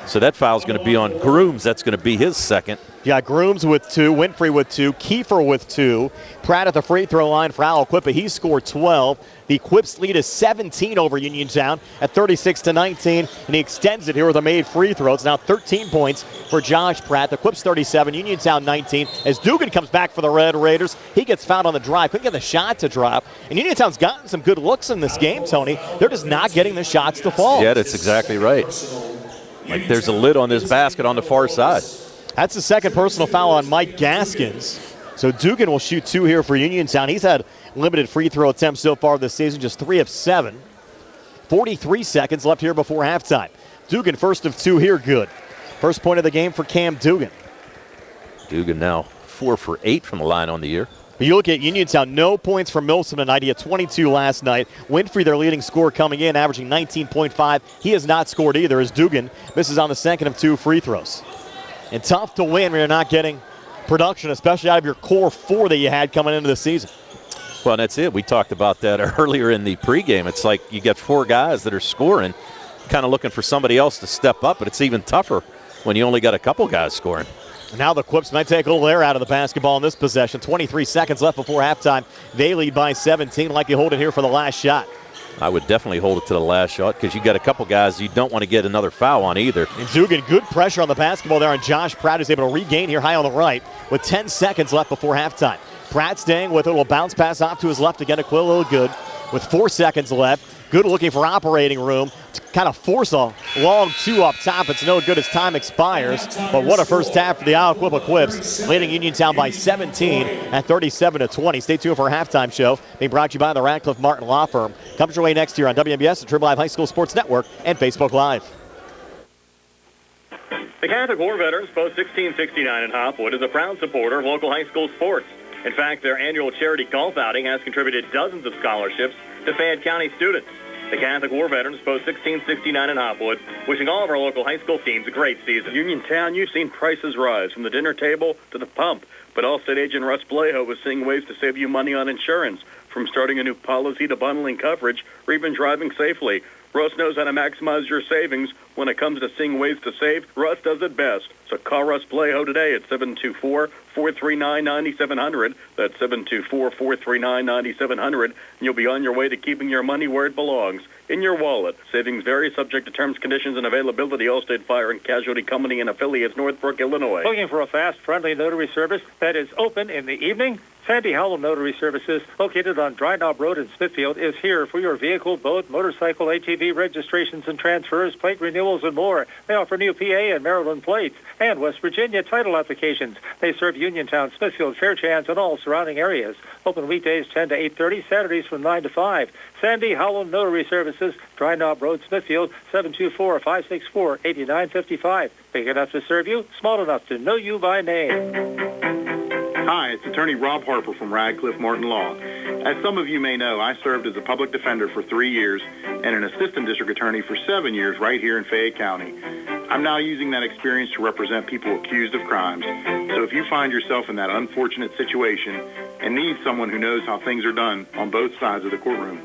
So that foul's going to be on Grooms. That's going to be his second. Yeah, Grooms with 2, Winfrey with 2, Kiefer with 2. Pratt at the free throw line for Aliquippa. He scored 12. The Quips lead is 17 over Uniontown at 36-19, and he extends it here with a made free throw. It's now 13 points for Josh Pratt. The Quips 37, Uniontown 19. As Dugan comes back for the Red Raiders, he gets fouled on the drive. Couldn't get the shot to drop. And Uniontown's gotten some good looks in this game, Tony. They're just not getting the shots to fall. Yeah, that's exactly right. Like there's a lid on this basket on the far side. That's the second personal foul on Mike Gaskins. So Dugan will shoot 2 here for Uniontown. He's had limited free throw attempts so far this season, just 3 of 7. 43 seconds left here before halftime. Dugan first of 2 here, good. First point of the game for Cam Dugan. Dugan now 4 for 8 from the line on the year. You look at Uniontown, no points from Milsom tonight. He had 22 last night. Winfrey, their leading scorer, coming in, averaging 19.5. He has not scored either as Dugan misses on the second of 2 free throws. And tough to win when you're not getting production, especially out of your core 4 that you had coming into the season. Well, that's it. We talked about that earlier in the pregame. It's like you got 4 guys that are scoring, kind of looking for somebody else to step up, but it's even tougher when you only got a couple guys scoring. Now the Quips might take a little air out of the basketball in this possession. 23 seconds left before halftime. They lead by 17, like you hold it here for the last shot. I would definitely hold it to the last shot because you got a couple guys you don't want to get another foul on either. And Dugan, good pressure on the basketball there on Josh Pratt, who's able to regain here high on the right with 10 seconds left before halftime. Pratt staying with a little bounce pass off to his left again to Quill Good with 4 seconds left. Good looking for operating room to kind of force a long 2 up top. It's no good as time expires. But what a first half for the Aliquippa Quips, leading Uniontown by 17 at 37-20. Stay tuned for our halftime show being brought to you by the Radcliffe Martin Law Firm. Comes your way next year on WMBS, the Triple Live High School Sports Network, and Facebook Live. The Catholic War Veterans Post 1669 in Hopwood is a proud supporter of local high school sports. In fact, their annual charity golf outing has contributed dozens of scholarships to Fayette County students. The Catholic War Veterans Post 1669 in Hopwood, wishing all of our local high school teams a great season. Uniontown, you've seen prices rise from the dinner table to the pump, but Allstate agent Russ Blejo is seeing ways to save you money on insurance, from starting a new policy to bundling coverage or even driving safely. Russ knows how to maximize your savings. When it comes to seeing ways to save, Russ does it best. So call Russ Blejo today at 724-439-9700. That's 724-439-9700. And you'll be on your way to keeping your money where it belongs, in your wallet. Savings vary, subject to terms, conditions, and availability. Allstate Fire and Casualty Company and affiliates, Northbrook, Illinois. Looking for a fast, friendly notary service that is open in the evening? Sandy Howell Notary Services, located on Dry Knob Road in Smithfield, is here for your vehicle, boat, motorcycle, ATV registrations and transfers, plate renewals, and more. They offer new PA and Maryland plates and West Virginia title applications. They serve Uniontown, Smithfield, Fairchance, and all surrounding areas. Open weekdays 10 to 8:30, Saturdays from 9 to 5. Sandy Howell Notary Services, Dry Knob Road, Smithfield, 724-564-8955. Big enough to serve you, small enough to know you by name. Hi, it's attorney Rob Harper from Radcliffe Martin Law. As some of you may know, I served as a public defender for 3 years and an assistant district attorney for 7 years right here in Fayette County. I'm now using that experience to represent people accused of crimes. So if you find yourself in that unfortunate situation and need someone who knows how things are done on both sides of the courtroom,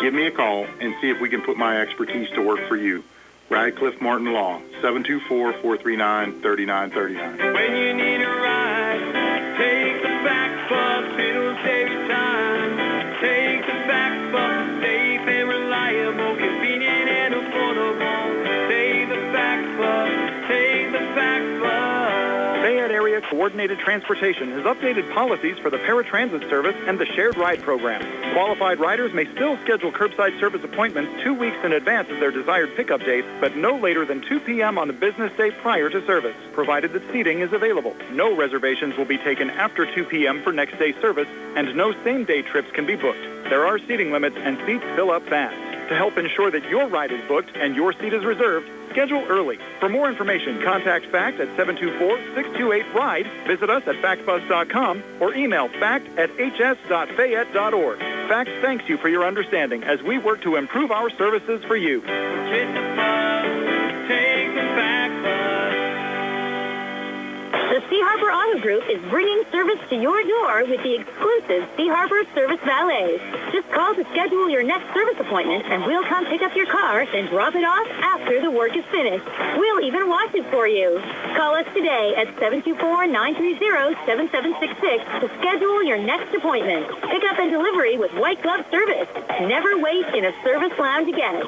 give me a call and see if we can put my expertise to work for you. Radcliffe Martin Law, 724-439-3939. When you need a ride, take the back bus, it'll save you time. Take the back bus, safe and reliable, convenient and affordable. Take the back bus, take the back bus. Fayette Area Coordinated Transportation has updated policies for the paratransit service and the shared ride program. Qualified riders may still schedule curbside service appointments 2 weeks in advance of their desired pickup date, but no later than 2 p.m. on the business day prior to service, provided that seating is available. No reservations will be taken after 2 p.m. for next day service, and no same-day trips can be booked. There are seating limits, and seats fill up fast. To help ensure that your ride is booked and your seat is reserved, schedule early. For more information, contact FACT at 724-628-RIDE, visit us at factbus.com, or email fact@hs.fayette.org. FACT thanks you for your understanding as we work to improve our services for you. Take the bus, take the back bus. The Sea Harbor Auto Group is bringing service to your door with the exclusive Sea Harbor Service Valet. Just call to schedule your next service appointment, and we'll come pick up your car and drop it off after the work is finished. We'll even wash it for you. Call us today at 724-930-7766 to schedule your next appointment. Pickup and delivery with white glove service. Never wait in a service lounge again.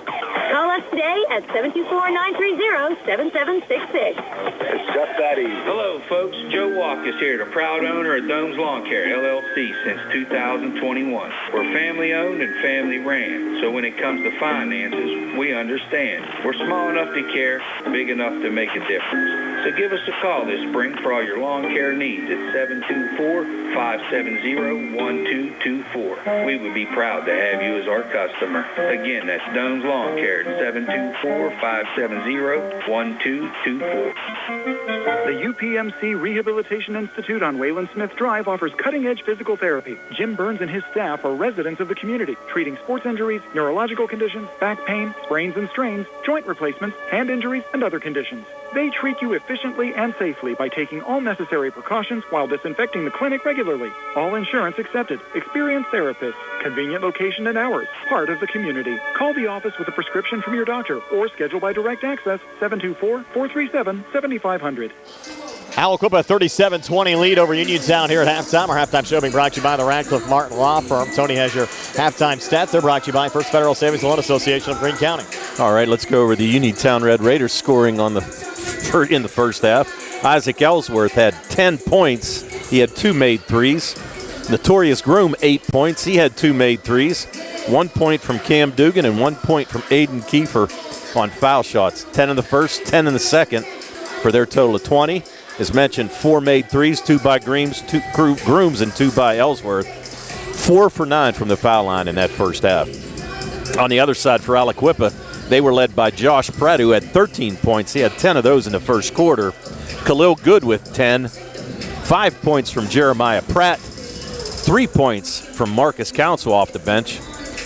Call us today at 724-930-7766. It's just that easy. Hello, folks. Joe Walk is here, the proud owner of Dome's Lawn Care, LLC, since 2021. We're family-owned and family-ran, so when it comes to finances, we understand. We're small enough to care, big enough to make a difference. So give us a call this spring for all your lawn care needs at 724-570-1224. We would be proud to have you as our customer. Again, that's Dome's Lawn Care at 724-570-1224. The UPMC Rehabilitation Institute on Wayland Smith Drive offers cutting-edge physical therapy. Jim Burns and his staff are residents of the community, treating sports injuries, neurological conditions, back pain, sprains and strains, joint replacements, hand injuries, and other conditions. They treat you efficiently and safely by taking all necessary precautions while disinfecting the clinic regularly. All insurance accepted. Experienced therapists. Convenient location and hours. Part of the community. Call the office with a prescription from your doctor or schedule by direct access 724-437-7500. Aliquippa 37-20 lead over Uniontown here at halftime. Our halftime show being brought to you by the Radcliffe Martin Law Firm. Tony has your halftime stats. They're brought to you by First Federal Savings and Loan Association of Greene County. All right, let's go over the Uniontown Red Raiders scoring in the first half. Isaac Ellsworth had 10 points. He had 2 made threes. Notorious Groom, 8 points. He had 2 made threes. 1 point from Cam Dugan and 1 point from Aiden Kiefer on foul shots. 10 in the first, 10 in the second for their total of 20. As mentioned, 4 made threes, 2 by Grooms and 2 by Ellsworth. 4 for 9 from the foul line in that first half. On the other side for Aliquippa, they were led by Josh Pratt, who had 13 points. He had 10 of those in the first quarter. Khalil Good with 10. 5 points from Jeremiah Pratt. 3 points from Marcus Council off the bench.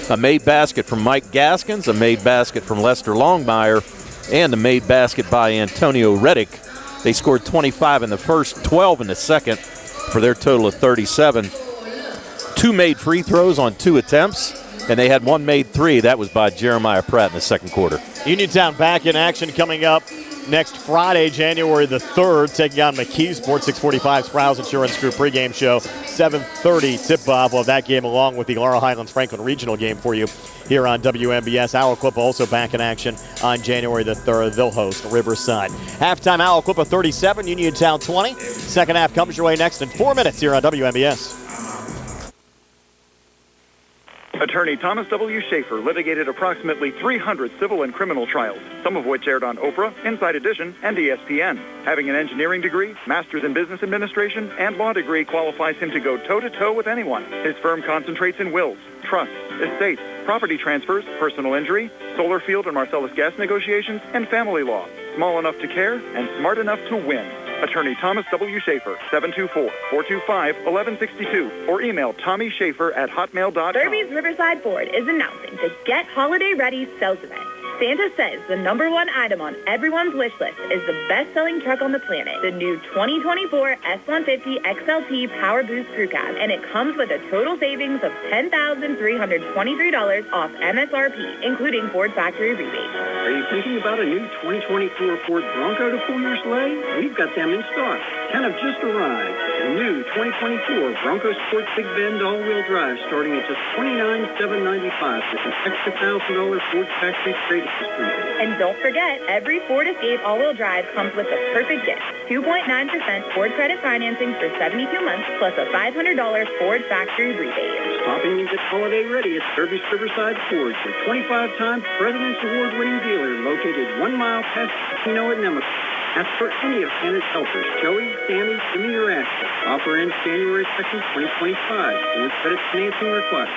A made basket from Mike Gaskins, a made basket from Lester Longmire, and a made basket by Antonio Reddick. They scored 25 in the first, 12 in the second for their total of 37. 2 made free throws on 2 attempts, and they had 1 made three. That was by Jeremiah Pratt in the second quarter. Uniontown back in action coming up next Friday, January the 3rd, taking on McKeesport. 6:45 Sprouse Insurance Group pregame show. 7:30 tip-off of that game, along with the Laurel Highlands Franklin Regional game for you here on WMBS. Aliquippa also back in action on January the 3rd. They'll host Riverside. Halftime, Aliquippa 37, Uniontown 20. Second half comes your way next in 4 minutes here on WMBS. Attorney Thomas W. Schaefer litigated approximately 300 civil and criminal trials, some of which aired on Oprah, Inside Edition, and ESPN. Having an engineering degree, master's in business administration, and law degree qualifies him to go toe-to-toe with anyone. His firm concentrates in wills, trusts, estates, property transfers, personal injury, solar field and Marcellus gas negotiations, and family law. Small enough to care and smart enough to win. Attorney Thomas W. Schaefer, 724-425-1162, or email tommyschaefer@hotmail.com. Derby's Riverside Ford is announcing the Get Holiday Ready sales event. Santa says the #1 item on everyone's wish list is the best-selling truck on the planet, the new 2024 F-150 XLT Power Boost Crew Cab, and it comes with a total savings of $10,323 off MSRP, including Ford factory rebates. Are you thinking about a new 2024 Ford Bronco to pull your sleigh? We've got them in stock. 10 have just arrived. The new 2024 Bronco Sport Big Bend all-wheel drive starting at just $29,795 with an extra $1,000 Ford factory trade. And don't forget, every Ford Escape all-wheel drive comes with the perfect gift. 2.9% Ford credit financing for 72 months, plus a $500 Ford factory rebate. Stop in and get holiday ready at Derby's Riverside Ford, your 25-time President's Award-winning dealer located 1 mile past the casino at Nemaha. Ask for any of Santa's helpers, Joey, Sammy, Jimmy, or Ashley. Offer ends January 2nd, 2025. Ford credit financing required.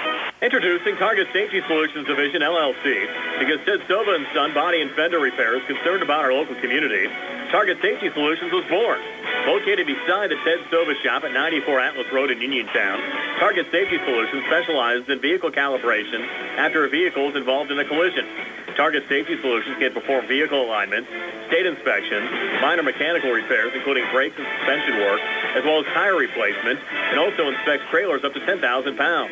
Introducing Target Safety Solutions Division, LLC. Because Ted Silva and Son Body and Fender Repair is concerned about our local community, Target Safety Solutions was born. Located beside the Ted Silva shop at 94 Atlas Road in Uniontown, Target Safety Solutions specializes in vehicle calibration after a vehicle is involved in a collision. Target Safety Solutions can perform vehicle alignments, state inspections, minor mechanical repairs, including brakes and suspension work, as well as tire replacement, and also inspects trailers up to 10,000 pounds.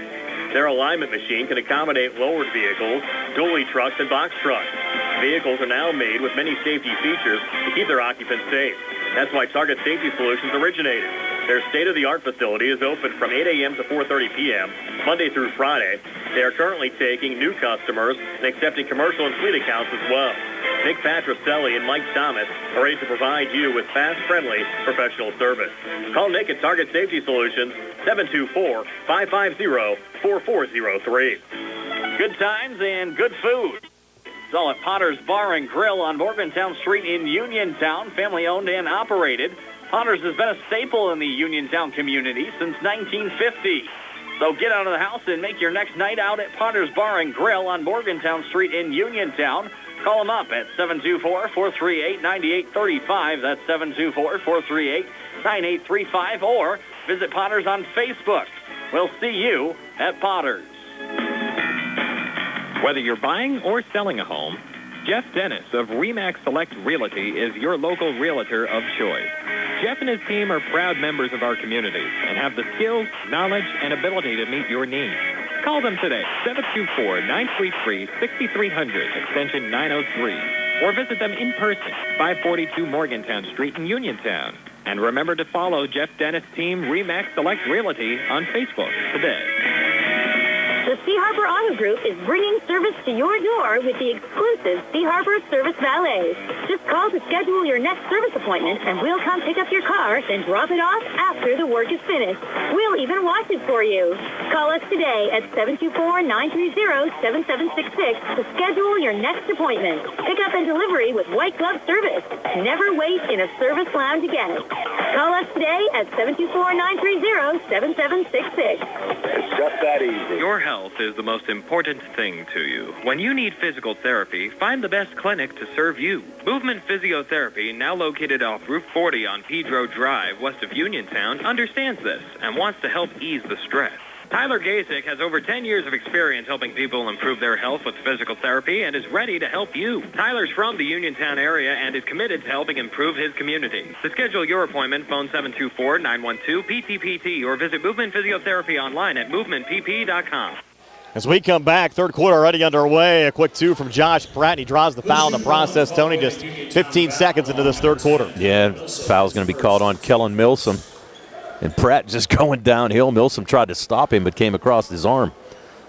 Their alignment machine can accommodate lowered vehicles, dually trucks, and box trucks. Vehicles are now made with many safety features to keep their occupants safe. That's why Target Safety Solutions originated. Their state-of-the-art facility is open from 8 a.m. to 4:30 p.m., Monday through Friday. They are currently taking new customers and accepting commercial and fleet accounts as well. Nick Patricelli and Mike Thomas are ready to provide you with fast, friendly, professional service. Call Nick at Target Safety Solutions, 724-550-4403. Good times and good food. It's all at Potter's Bar and Grill on Morgantown Street in Uniontown, family-owned and operated. Potter's has been a staple in the Uniontown community since 1950. So get out of the house and make your next night out at Potter's Bar and Grill on Morgantown Street in Uniontown. Call them up at 724-438-9835. That's 724-438-9835. Or visit Potter's on Facebook. We'll see you at Potter's. Whether you're buying or selling a home, Jeff Dennis of RE/MAX Select Realty is your local realtor of choice. Jeff and his team are proud members of our community and have the skills, knowledge, and ability to meet your needs. Call them today, 724-933-6300, extension 903, or visit them in person, 542 Morgantown Street in Uniontown. And remember to follow Jeff Dennis' team RE/MAX Select Realty on Facebook today. The Sea Harbor Auto Group is bringing service to your door with the exclusive Sea Harbor Service Valet. Just call to schedule your next service appointment, and we'll come pick up your car and drop it off after the work is finished. We'll even wash it for you. Call us today at 724-930-7766 to schedule your next appointment. Pickup and delivery with white glove service. Never wait in a service lounge again. Call us today at 724-930-7766. It's just that easy. Your health is the most important thing to you. When you need physical therapy, find the best clinic to serve you. Movement Physiotherapy, now located off Route 40 on Pedro Drive, west of Uniontown, understands this and wants to help ease the stress. Tyler Gasick has over 10 years of experience helping people improve their health with physical therapy and is ready to help you. Tyler's from the Uniontown area and is committed to helping improve his community. To schedule your appointment, phone 724-912-PTPT or visit Movement Physiotherapy online at movementpp.com. As we come back, third quarter already underway. A quick two from Josh Pratt. He draws the foul in the process, Tony, just 15 seconds into this third quarter. Yeah, foul's going to be called on Kellen Milsom. And Pratt just going downhill. Milsom tried to stop him but came across his arm.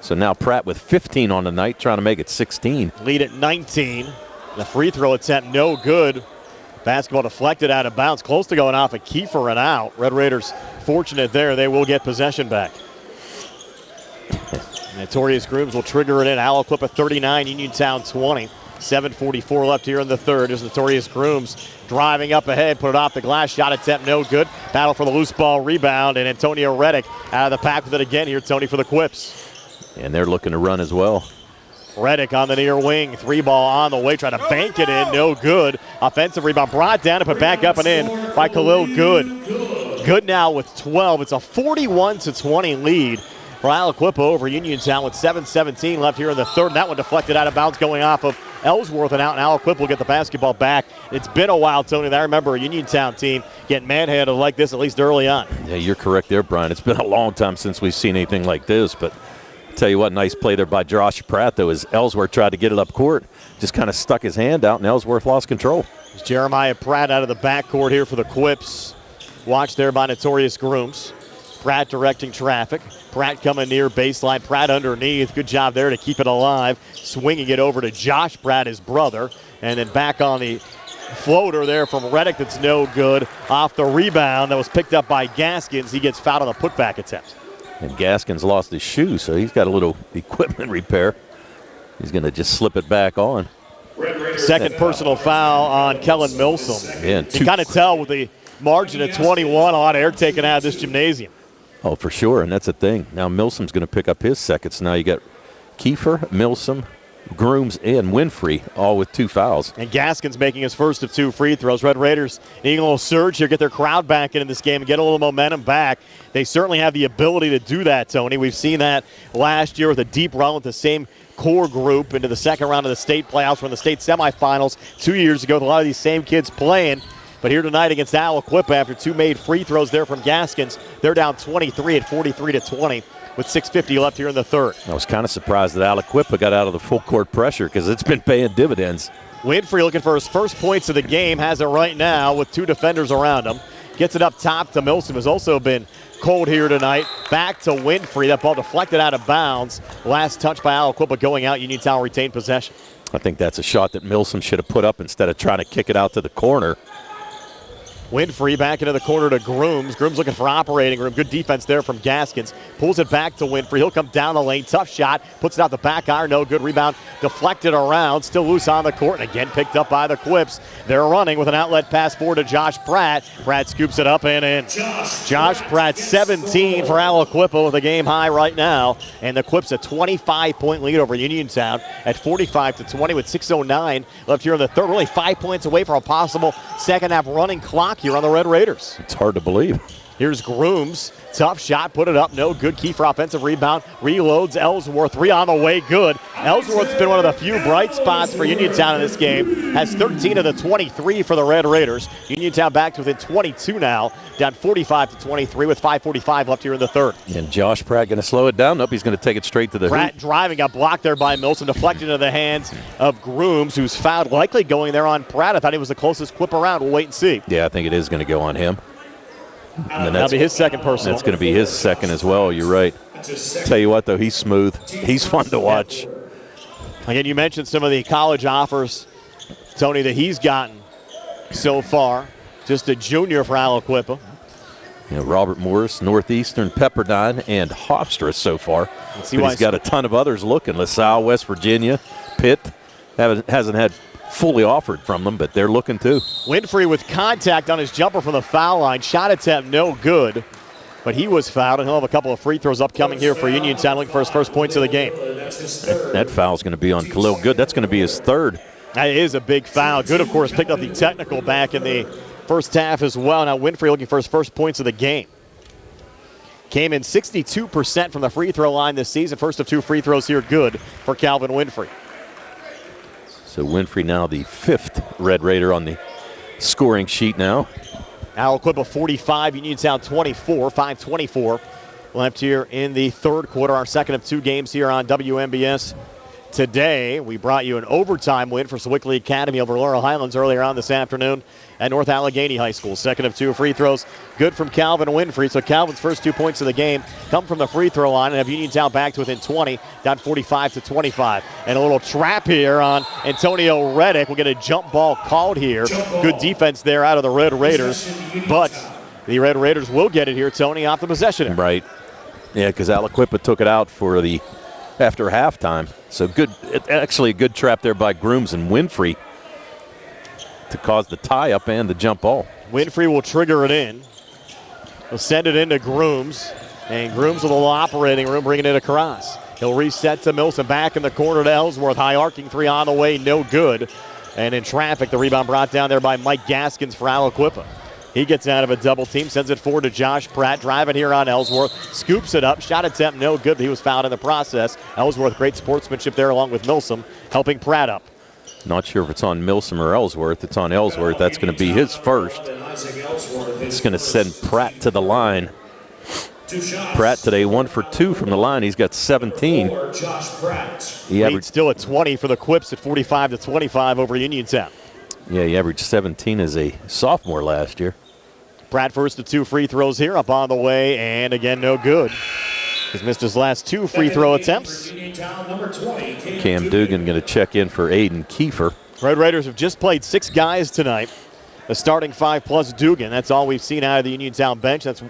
So now Pratt with 15 on the night, trying to make it 16. Lead at 19. The free throw attempt no good. Basketball deflected out of bounds. Close to going off a Kiefer and out. Red Raiders fortunate there. They will get possession back. Notorious Grooms will trigger it in. Aliquippa 39, Uniontown 20. 7:44 left here in the third. There's Notorious Grooms driving up ahead, put it off the glass. Shot attempt no good. Battle for the loose ball rebound, and Antonio Reddick out of the pack with it again here, Tony, for the Quips. And they're looking to run as well. Reddick on the near wing. Three ball on the way, trying to bank it in. No good. Offensive rebound brought down and put back up and in by Khalil Good. Good now with 12. It's a 41-20 lead for Aliquippa over Uniontown with 7:17 left here in the third. And that one deflected out of bounds going off of Ellsworth and out, and Aliquippa will get the basketball back. It's been a while, Tony. I remember a Uniontown team getting manhandled like this, at least early on. Yeah, you're correct there, Brian. It's been a long time since we've seen anything like this, but tell you what, nice play there by Josh Pratt, though, as Ellsworth tried to get it up court. Just kind of stuck his hand out, and Ellsworth lost control. It's Jeremiah Pratt out of the backcourt here for the Quips. Watched there by Notorious Grooms. Pratt directing traffic. Pratt coming near baseline. Pratt underneath. Good job there to keep it alive. Swinging it over to Josh Pratt, his brother. And then back on the floater there from Reddick that's no good. Off the rebound that was picked up by Gaskins. He gets fouled on the putback attempt. And Gaskins lost his shoe, so he's got a little equipment repair. He's going to just slip it back on. Second personal foul on Kellen Milsom. Yeah, you can kind of tell with the margin of 21, a lot of air taken out of this gymnasium. Oh, for sure, and that's the thing. Now Milsom's going to pick up his second. So now you got Kiefer, Milsom, Grooms, and Winfrey, all with 2 fouls. And Gaskins making his first of 2 free throws. Red Raiders needing a little surge here, get their crowd back into this game and get a little momentum back. They certainly have the ability to do that, Tony. We've seen that last year with a deep run with the same core group into the second round of the state playoffs. We're in the state semifinals 2 years ago with a lot of these same kids playing. But here tonight against Aliquippa, after 2 made free throws there from Gaskins, they're down 23 at 43-20 with 6:50 left here in the third. I was kind of surprised that Aliquippa got out of the full court pressure because it's been paying dividends. Winfrey looking for his first points of the game, has it right now with 2 defenders around him. Gets it up top to Milsom, who's also been cold here tonight. Back to Winfrey. That ball deflected out of bounds. Last touch by Aliquippa going out. Uniontown retained possession. I think that's a shot that Milsom should have put up instead of trying to kick it out to the corner. Winfrey back into the corner to Grooms. Grooms looking for operating room. Good defense there from Gaskins. Pulls it back to Winfrey. He'll come down the lane. Tough shot. Puts it out the back iron. No good rebound. Deflected around. Still loose on the court. And again picked up by the Quips. They're running with an outlet pass forward to Josh Pratt. Pratt scoops it up and in. Josh Pratt 17 for Aliquippa with a game high right now. And the Quips a 25-point lead over Uniontown at 45-20 with 6:09 left here in the third. Really 5 points away from a possible second half running clock here on the Red Raiders. It's hard to believe. Here's Grooms. Tough shot. Put it up. No good. Key for offensive rebound. Reloads Ellsworth. 3 on the way. Good. Ellsworth's been one of the few bright spots for Uniontown in this game. Has 13 of the 23 for the Red Raiders. Uniontown back to within 22 now. Down 45-23 with 5:45 left here in the third. And Josh Pratt going to slow it down. Nope, he's going to take it straight to the Pratt hoop. Driving. Got blocked there by Milson. Deflected into the hands of Grooms, who's fouled. Likely going there on Pratt. I thought he was the closest Quip around. We'll wait and see. Yeah, I think it is going to go on him. And that'll be his second personal. That's going to be his second as well. You're right. Tell you what, though, he's smooth. He's fun to watch. Again, you mentioned some of the college offers, Tony, that he's gotten so far. Just a junior for Aliquippa. You know, Robert Morris, Northeastern, Pepperdine, and Hofstra so far. But he's got a ton of others looking. LaSalle, West Virginia, Pitt. Hasn't had fully offered from them, but they're looking too. Winfrey with contact on his jumper from the foul line. Shot attempt no good, but he was fouled, and he'll have a couple of free throws upcoming here for Uniontown, looking for his first points of the game. That foul's going to be on Khalil Good. That's going to be his third. That is a big foul. Good, of course, picked up the technical back in the first half as well. Now Winfrey looking for his first points of the game. Came in 62% from the free throw line this season. First of 2 free throws here, good for Calvin Winfrey. So Winfrey now the 5th Red Raider on the scoring sheet now. Aliquippa 45, Uniontown 24, 5:24 left here in the third quarter. Our second of 2 games here on WMBS today. We brought you an overtime win for Sewickley Academy over Laurel Highlands earlier on this afternoon at North Allegheny High School. Second of 2 free throws, good from Calvin Winfrey. So Calvin's first 2 points of the game come from the free throw line and have Uniontown back to within 20, down 45-25. And a little trap here on Antonio Reddick. We'll get a jump ball called here. Good defense there out of the Red Raiders. But the Red Raiders will get it here, Tony, off the possession. Right. Yeah, because Aliquippa took it out for the after halftime. So good, actually a good trap there by Grooms and Winfrey to cause the tie-up and the jump ball. Winfrey will trigger it in. He'll send it into Grooms, and Grooms with a little operating room, bringing it across. He'll reset to Milson, back in the corner to Ellsworth. High arcing 3 on the way, no good. And in traffic, the rebound brought down there by Mike Gaskins for Aliquippa. He gets out of a double team, sends it forward to Josh Pratt, driving here on Ellsworth, scoops it up, shot attempt no good, but he was fouled in the process. Ellsworth, great sportsmanship there along with Milsom, helping Pratt up. Not sure if it's on Milsom or Ellsworth. It's on Ellsworth. That's going to be his first. It's going to send Pratt to the line. Pratt today 1 for 2 from the line. He's got 17. Lead still at 20 for the Quips at 45-25 over Uniontown. Yeah, he averaged 17 as a sophomore last year. Pratt first to 2 free throws here, up on the way, and again no good. He's missed his last 2 free throw attempts. Cam Dugan going to check in for Aiden Kiefer. Red Raiders have just played 6 guys tonight. The starting 5 plus Dugan. That's all we've seen out of the Uniontown bench. That's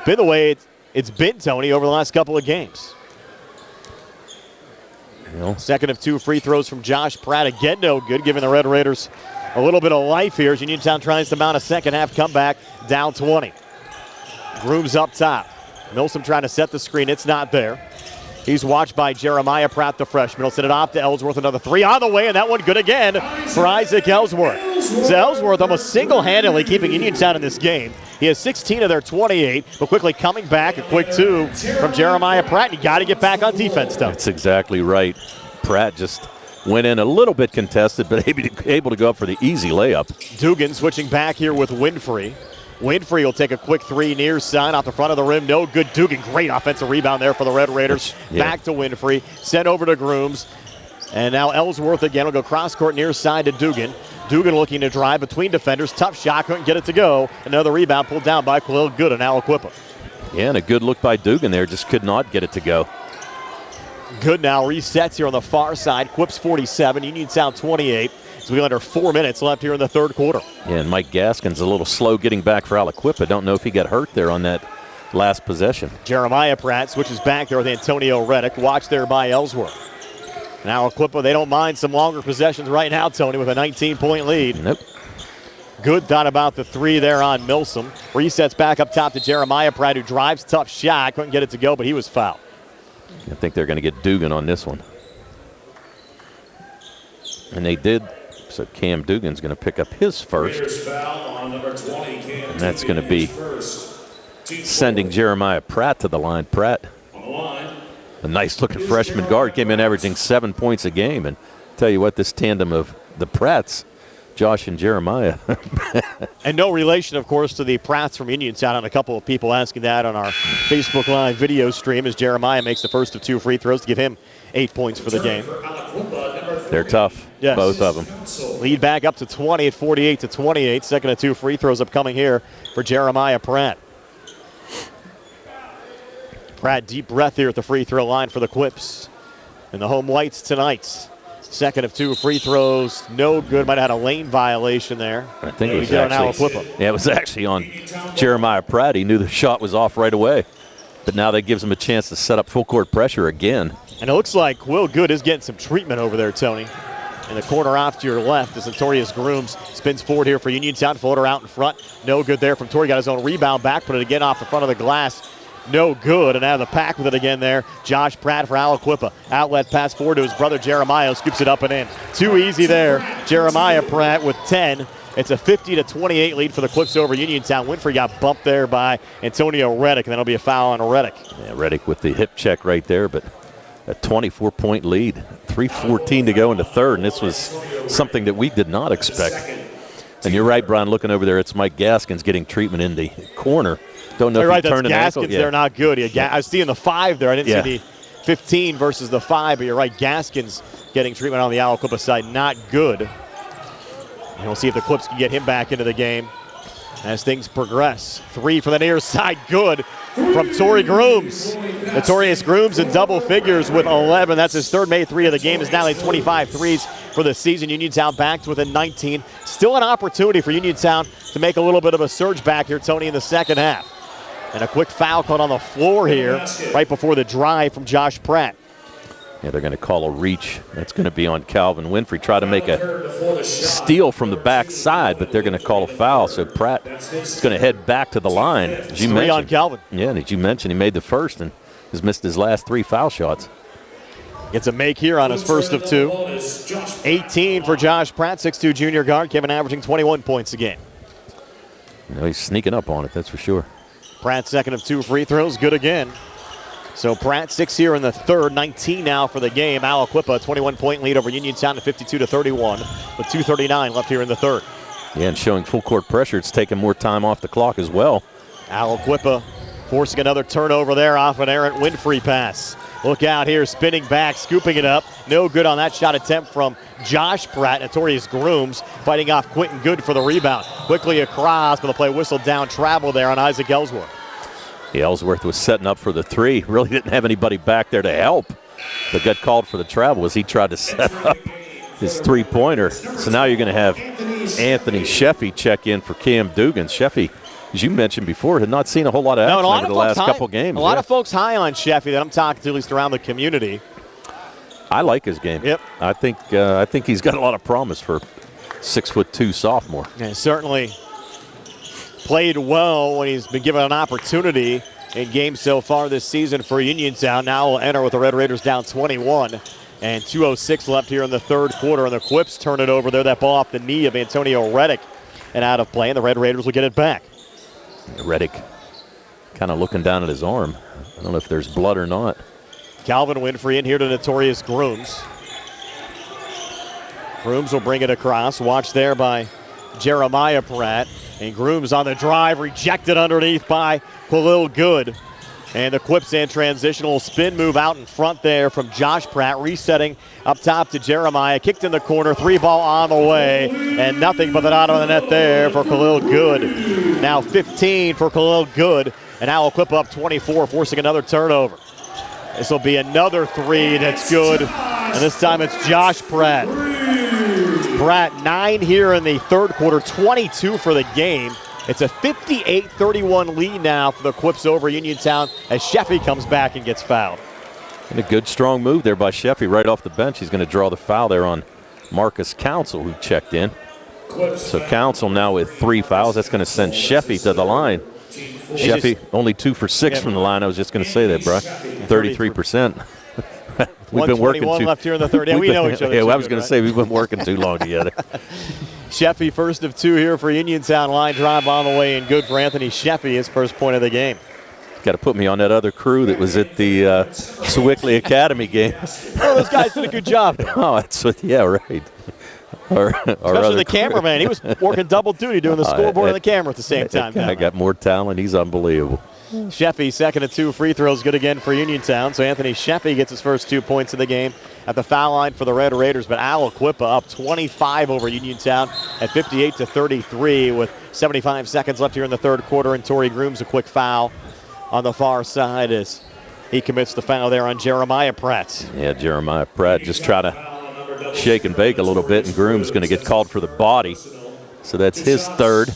been the way it's been, Tony, over the last couple of games. Second of 2 free throws from Josh Pratt. Again, no good, giving the Red Raiders a little bit of life here as Uniontown tries to mount a second half comeback, down 20. Grooms up top. Milsom trying to set the screen. It's not there. He's watched by Jeremiah Pratt, the freshman. He'll send it off to Ellsworth. Another 3 on the way, and that one good again for Isaac Ellsworth. So Ellsworth almost single-handedly keeping Uniontown in this game. He has 16 of their 28, but quickly coming back. A quick 2 from Jeremiah Pratt. You got to get back on defense, though. That's exactly right. Pratt just went in a little bit contested, but able to go up for the easy layup. Dugan switching back here with Winfrey. Winfrey will take a quick 3 near side off the front of the rim. No good. Dugan, great offensive rebound there for the Red Raiders. Back to Winfrey. Sent over to Grooms. And now Ellsworth again will go cross court near side to Dugan. Dugan looking to drive between defenders. Tough shot. Couldn't get it to go. Another rebound pulled down by Khalil Good and Aliquippa. Yeah, and a good look by Dugan there. Just could not get it to go. Good now resets here on the far side. Quips 47, Uniontown 28. So we under 4 minutes left here in the third quarter. Yeah, and Mike Gaskin's a little slow getting back for Aliquippa. Don't know if he got hurt there on that last possession. Jeremiah Pratt switches back there with Antonio Reddick. Watch there by Ellsworth. Now Aliquippa, they don't mind some longer possessions right now, Tony, with a 19-point lead. Nope. Good thought about the 3 there on Milsom. Resets back up top to Jeremiah Pratt, who drives, tough shot. Couldn't get it to go, but he was fouled. I think they're going to get Dugan on this one. And they did. So Cam Dugan's going to pick up his first. And that's going to be sending Jeremiah Pratt to the line. Pratt, a nice-looking freshman guard, came in averaging 7 points a game. And tell you what, this tandem of the Pratts, Josh and Jeremiah. And no relation, of course, to the Pratts from Uniontown. And a couple of people asking that on our Facebook Live video stream as Jeremiah makes the first of 2 free throws to give him 8 points for the game. They're tough, yes. Both of them. Lead back up to 20 at 48-28. Second of 2 free throws upcoming here for Jeremiah Pratt. Pratt, deep breath here at the free throw line for the Quips. And the home whites tonight. Second of 2 free throws, no good. Might have had a lane violation there. I think it was it was actually on Jeremiah Pratt. He knew the shot was off right away. But now that gives him a chance to set up full court pressure again. And it looks like Will Good is getting some treatment over there, Tony. In the corner off to your left as Notorious Grooms spins forward here for Uniontown. Floater out in front. No good there from Torrey. Got his own rebound back. Put it again off the front of the glass. No good. And out of the pack with it again there. Josh Pratt for Aliquippa. Outlet pass forward to his brother Jeremiah. Scoops it up and in. Too easy there. Jeremiah Pratt with 10. It's a 50-28 lead for the Clips over Uniontown. Winfrey got bumped there by Antonio Reddick, and that'll be a foul on Reddick. Yeah, Reddick with the hip check right there, but a 24-point lead. 3:14 to go in the third, and this was something that we did not expect. And you're right, Brian, looking over there, it's Mike Gaskins getting treatment in the corner. Don't know if he turned an ankle. Gaskins, they're not good. I was seeing the 5 there. I didn't see the 15 versus the 5, but you're right, Gaskins getting treatment on the Aliquippa side, not good. And we'll see if the Clips can get him back into the game as things progress. 3 from the near side, good from Torrey Grooms. Notorious Grooms in double figures with 11. That's his third made 3 of the game. Is now like 25 threes for the season. Uniontown back to within 19. Still an opportunity for Uniontown to make a little bit of a surge back here, Tony, in the second half. And a quick foul caught on the floor here right before the drive from Josh Pratt. Yeah, they're going to call a reach. That's going to be on Calvin Winfrey. Try to make a steal from the backside, but they're going to call a foul. So Pratt is going to head back to the line. As you 3 on Calvin. Yeah, and as you mentioned, he made the first and has missed his last 3 foul shots. Gets a make here on his first of 2. 18 for Josh Pratt, 6'2 junior guard. Kevin averaging 21 points a game. No, he's sneaking up on it, that's for sure. Pratt's second of 2 free throws, good again. So Pratt 6 here in the third, 19 now for the game. Aliquippa, 21-point lead over Uniontown at 52-31 with 2:39 left here in the third. Yeah, and showing full court pressure, it's taking more time off the clock as well. Aliquippa forcing another turnover there off an errant Winfrey pass. Look out here, spinning back, scooping it up. No good on that shot attempt from Josh Pratt. Notorious Grooms fighting off Quentin Good for the rebound. Quickly across, but the play whistled down, travel there on Isaac Ellsworth. Yeah, Ellsworth was setting up for the three. Really didn't have anybody back there to help. But got called for the travel as he tried to set up his three-pointer. So now you're going to have Anthony Sheffy check in for Cam Dugan. Sheffy, as you mentioned before, had not seen a whole lot of action over the last couple games. A lot of folks high on Sheffy that I'm talking to, at least around the community. I like his game. Yep. I think he's got a lot of promise for 6'2" sophomore. And certainly played well when he's been given an opportunity in games so far this season for Uniontown. Now will enter with the Red Raiders down 21. And 2:06 left here in the third quarter. And the Quips turn it over there. That ball off the knee of Antonio Reddick and out of play. And the Red Raiders will get it back. Reddick kind of looking down at his arm. I don't know if there's blood or not. Calvin Winfrey in here to Notorious Grooms. Grooms will bring it across. Watch there by Jeremiah Pratt. And Grooms on the drive, rejected underneath by Khalil Good. And the Quips in transitional spin move out in front there from Josh Pratt, resetting up top to Jeremiah. Kicked in the corner, 3-ball on the way, and nothing but the out of the net there for Khalil Good. Now 15 for Khalil Good, and Aliquippa up 24, forcing another turnover. This will be another three that's good, and this time it's Josh Pratt. Pratt 9 here in the third quarter, 22 for the game. It's a 58-31 lead now for the Quips over Uniontown as Sheffy comes back and gets fouled. And a good strong move there by Sheffy right off the bench. He's going to draw the foul there on Marcus Council, who checked in. So Council now with 3 fouls. That's going to send Sheffy to the line. Sheffy only 2 for 6 from the line. I was just going to say that, bro. 33%. We've been working too left here in the third. Yeah, we know each other. Yeah, I was going to say we've been working too long together. Sheffy first of 2 here for Uniontown. Line drive on the way and good for Anthony Sheffy, his first point of the game. Got to put me on that other crew that was at the Sewickley Academy game. Oh, those guys did a good job. Oh, that's what, yeah, right. Especially the cameraman. He was working double duty doing the scoreboard and the camera at the same time. I got more talent. He's unbelievable. Sheffy, second of 2 free throws, good again for Uniontown. So Anthony Sheffy gets his first 2 points of the game at the foul line for the Red Raiders. But Aliquippa up 25 over Uniontown at 58-33 with 75 seconds left here in the third quarter. And Torrey Grooms a quick foul on the far side as he commits the foul there on Jeremiah Pratt. Yeah, Jeremiah Pratt just trying to shake and bake a little bit, and Grooms going to get called for the body. So that's his third.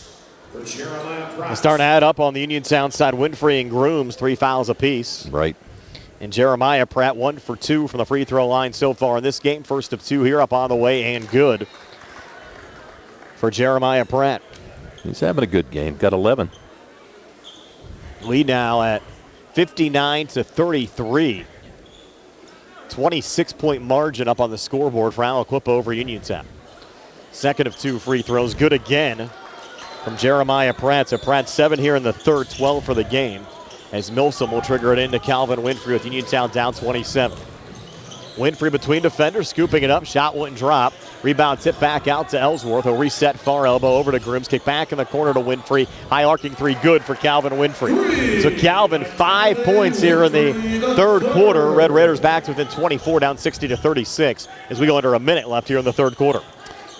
Starting to add up on the Uniontown side. Winfrey and Grooms, 3 fouls apiece. Right. And Jeremiah Pratt 1 for 2 from the free throw line so far in this game. First of 2 here, up on the way and good for Jeremiah Pratt. He's having a good game. Got 11. Lead now at 59-33. 26-point margin up on the scoreboard for Aliquippa over Uniontown. Second of 2 free throws, good again from Jeremiah Pratt. So Pratt 7 here in the third, 12 for the game. As Milsom will trigger it into Calvin Winfrey with Uniontown down 27. Winfrey between defenders, scooping it up. Shot wouldn't drop. Rebound tip back out to Ellsworth. He'll reset far elbow over to Grooms. Kick back in the corner to Winfrey. High arcing 3 good for Calvin Winfrey. So Calvin 5 points here in the third quarter. Red Raiders back to within 24, down 60-36 as we go under a minute left here in the third quarter.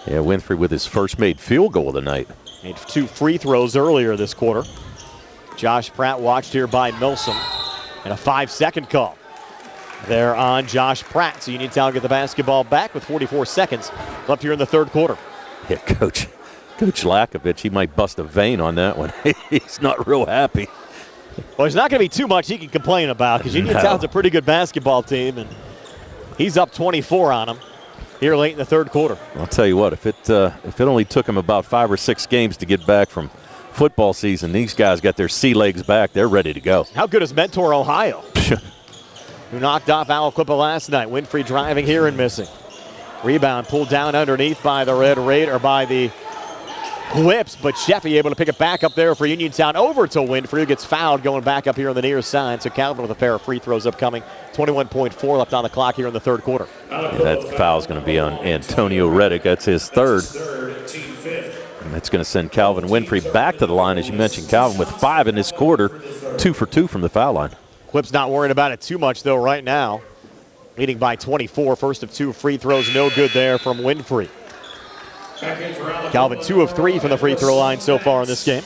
Yeah, Winfrey with his first made field goal of the night. Made 2 free throws earlier this quarter. Josh Pratt watched here by Milsom. And a 5-second call there on Josh Pratt. So Uniontown get the basketball back with 44 seconds left here in the third quarter. Yeah, Coach Lakovich, he might bust a vein on that one. He's not real happy. Well, there's not going to be too much he can complain about because Uniontown's a pretty good basketball team, and he's up 24 on them here late in the third quarter. I'll tell you what, if it only took him about 5 or 6 games to get back from football season, these guys got their sea legs back. They're ready to go. How good is Mentor, Ohio? Who knocked off Aliquippa last night. Winfrey driving here and missing. Rebound pulled down underneath by the Red Raider, or by the Whips, but Sheffy able to pick it back up there for Uniontown over to Winfrey, who gets fouled going back up here on the near side. So Calvin with a pair of free throws upcoming. 21.4 left on the clock here in the third quarter. And that foul is going to be on Antonio Reddick. That's his third. And that's going to send Calvin Winfrey back to the line. As you mentioned, Calvin with 5 in this quarter, 2 for 2 from the foul line. Whip's not worrying about it too much, though, right now. Leading by 24. First of 2 free throws, no good there from Winfrey. Calvin 2 of 3 from the free throw line so far in this game.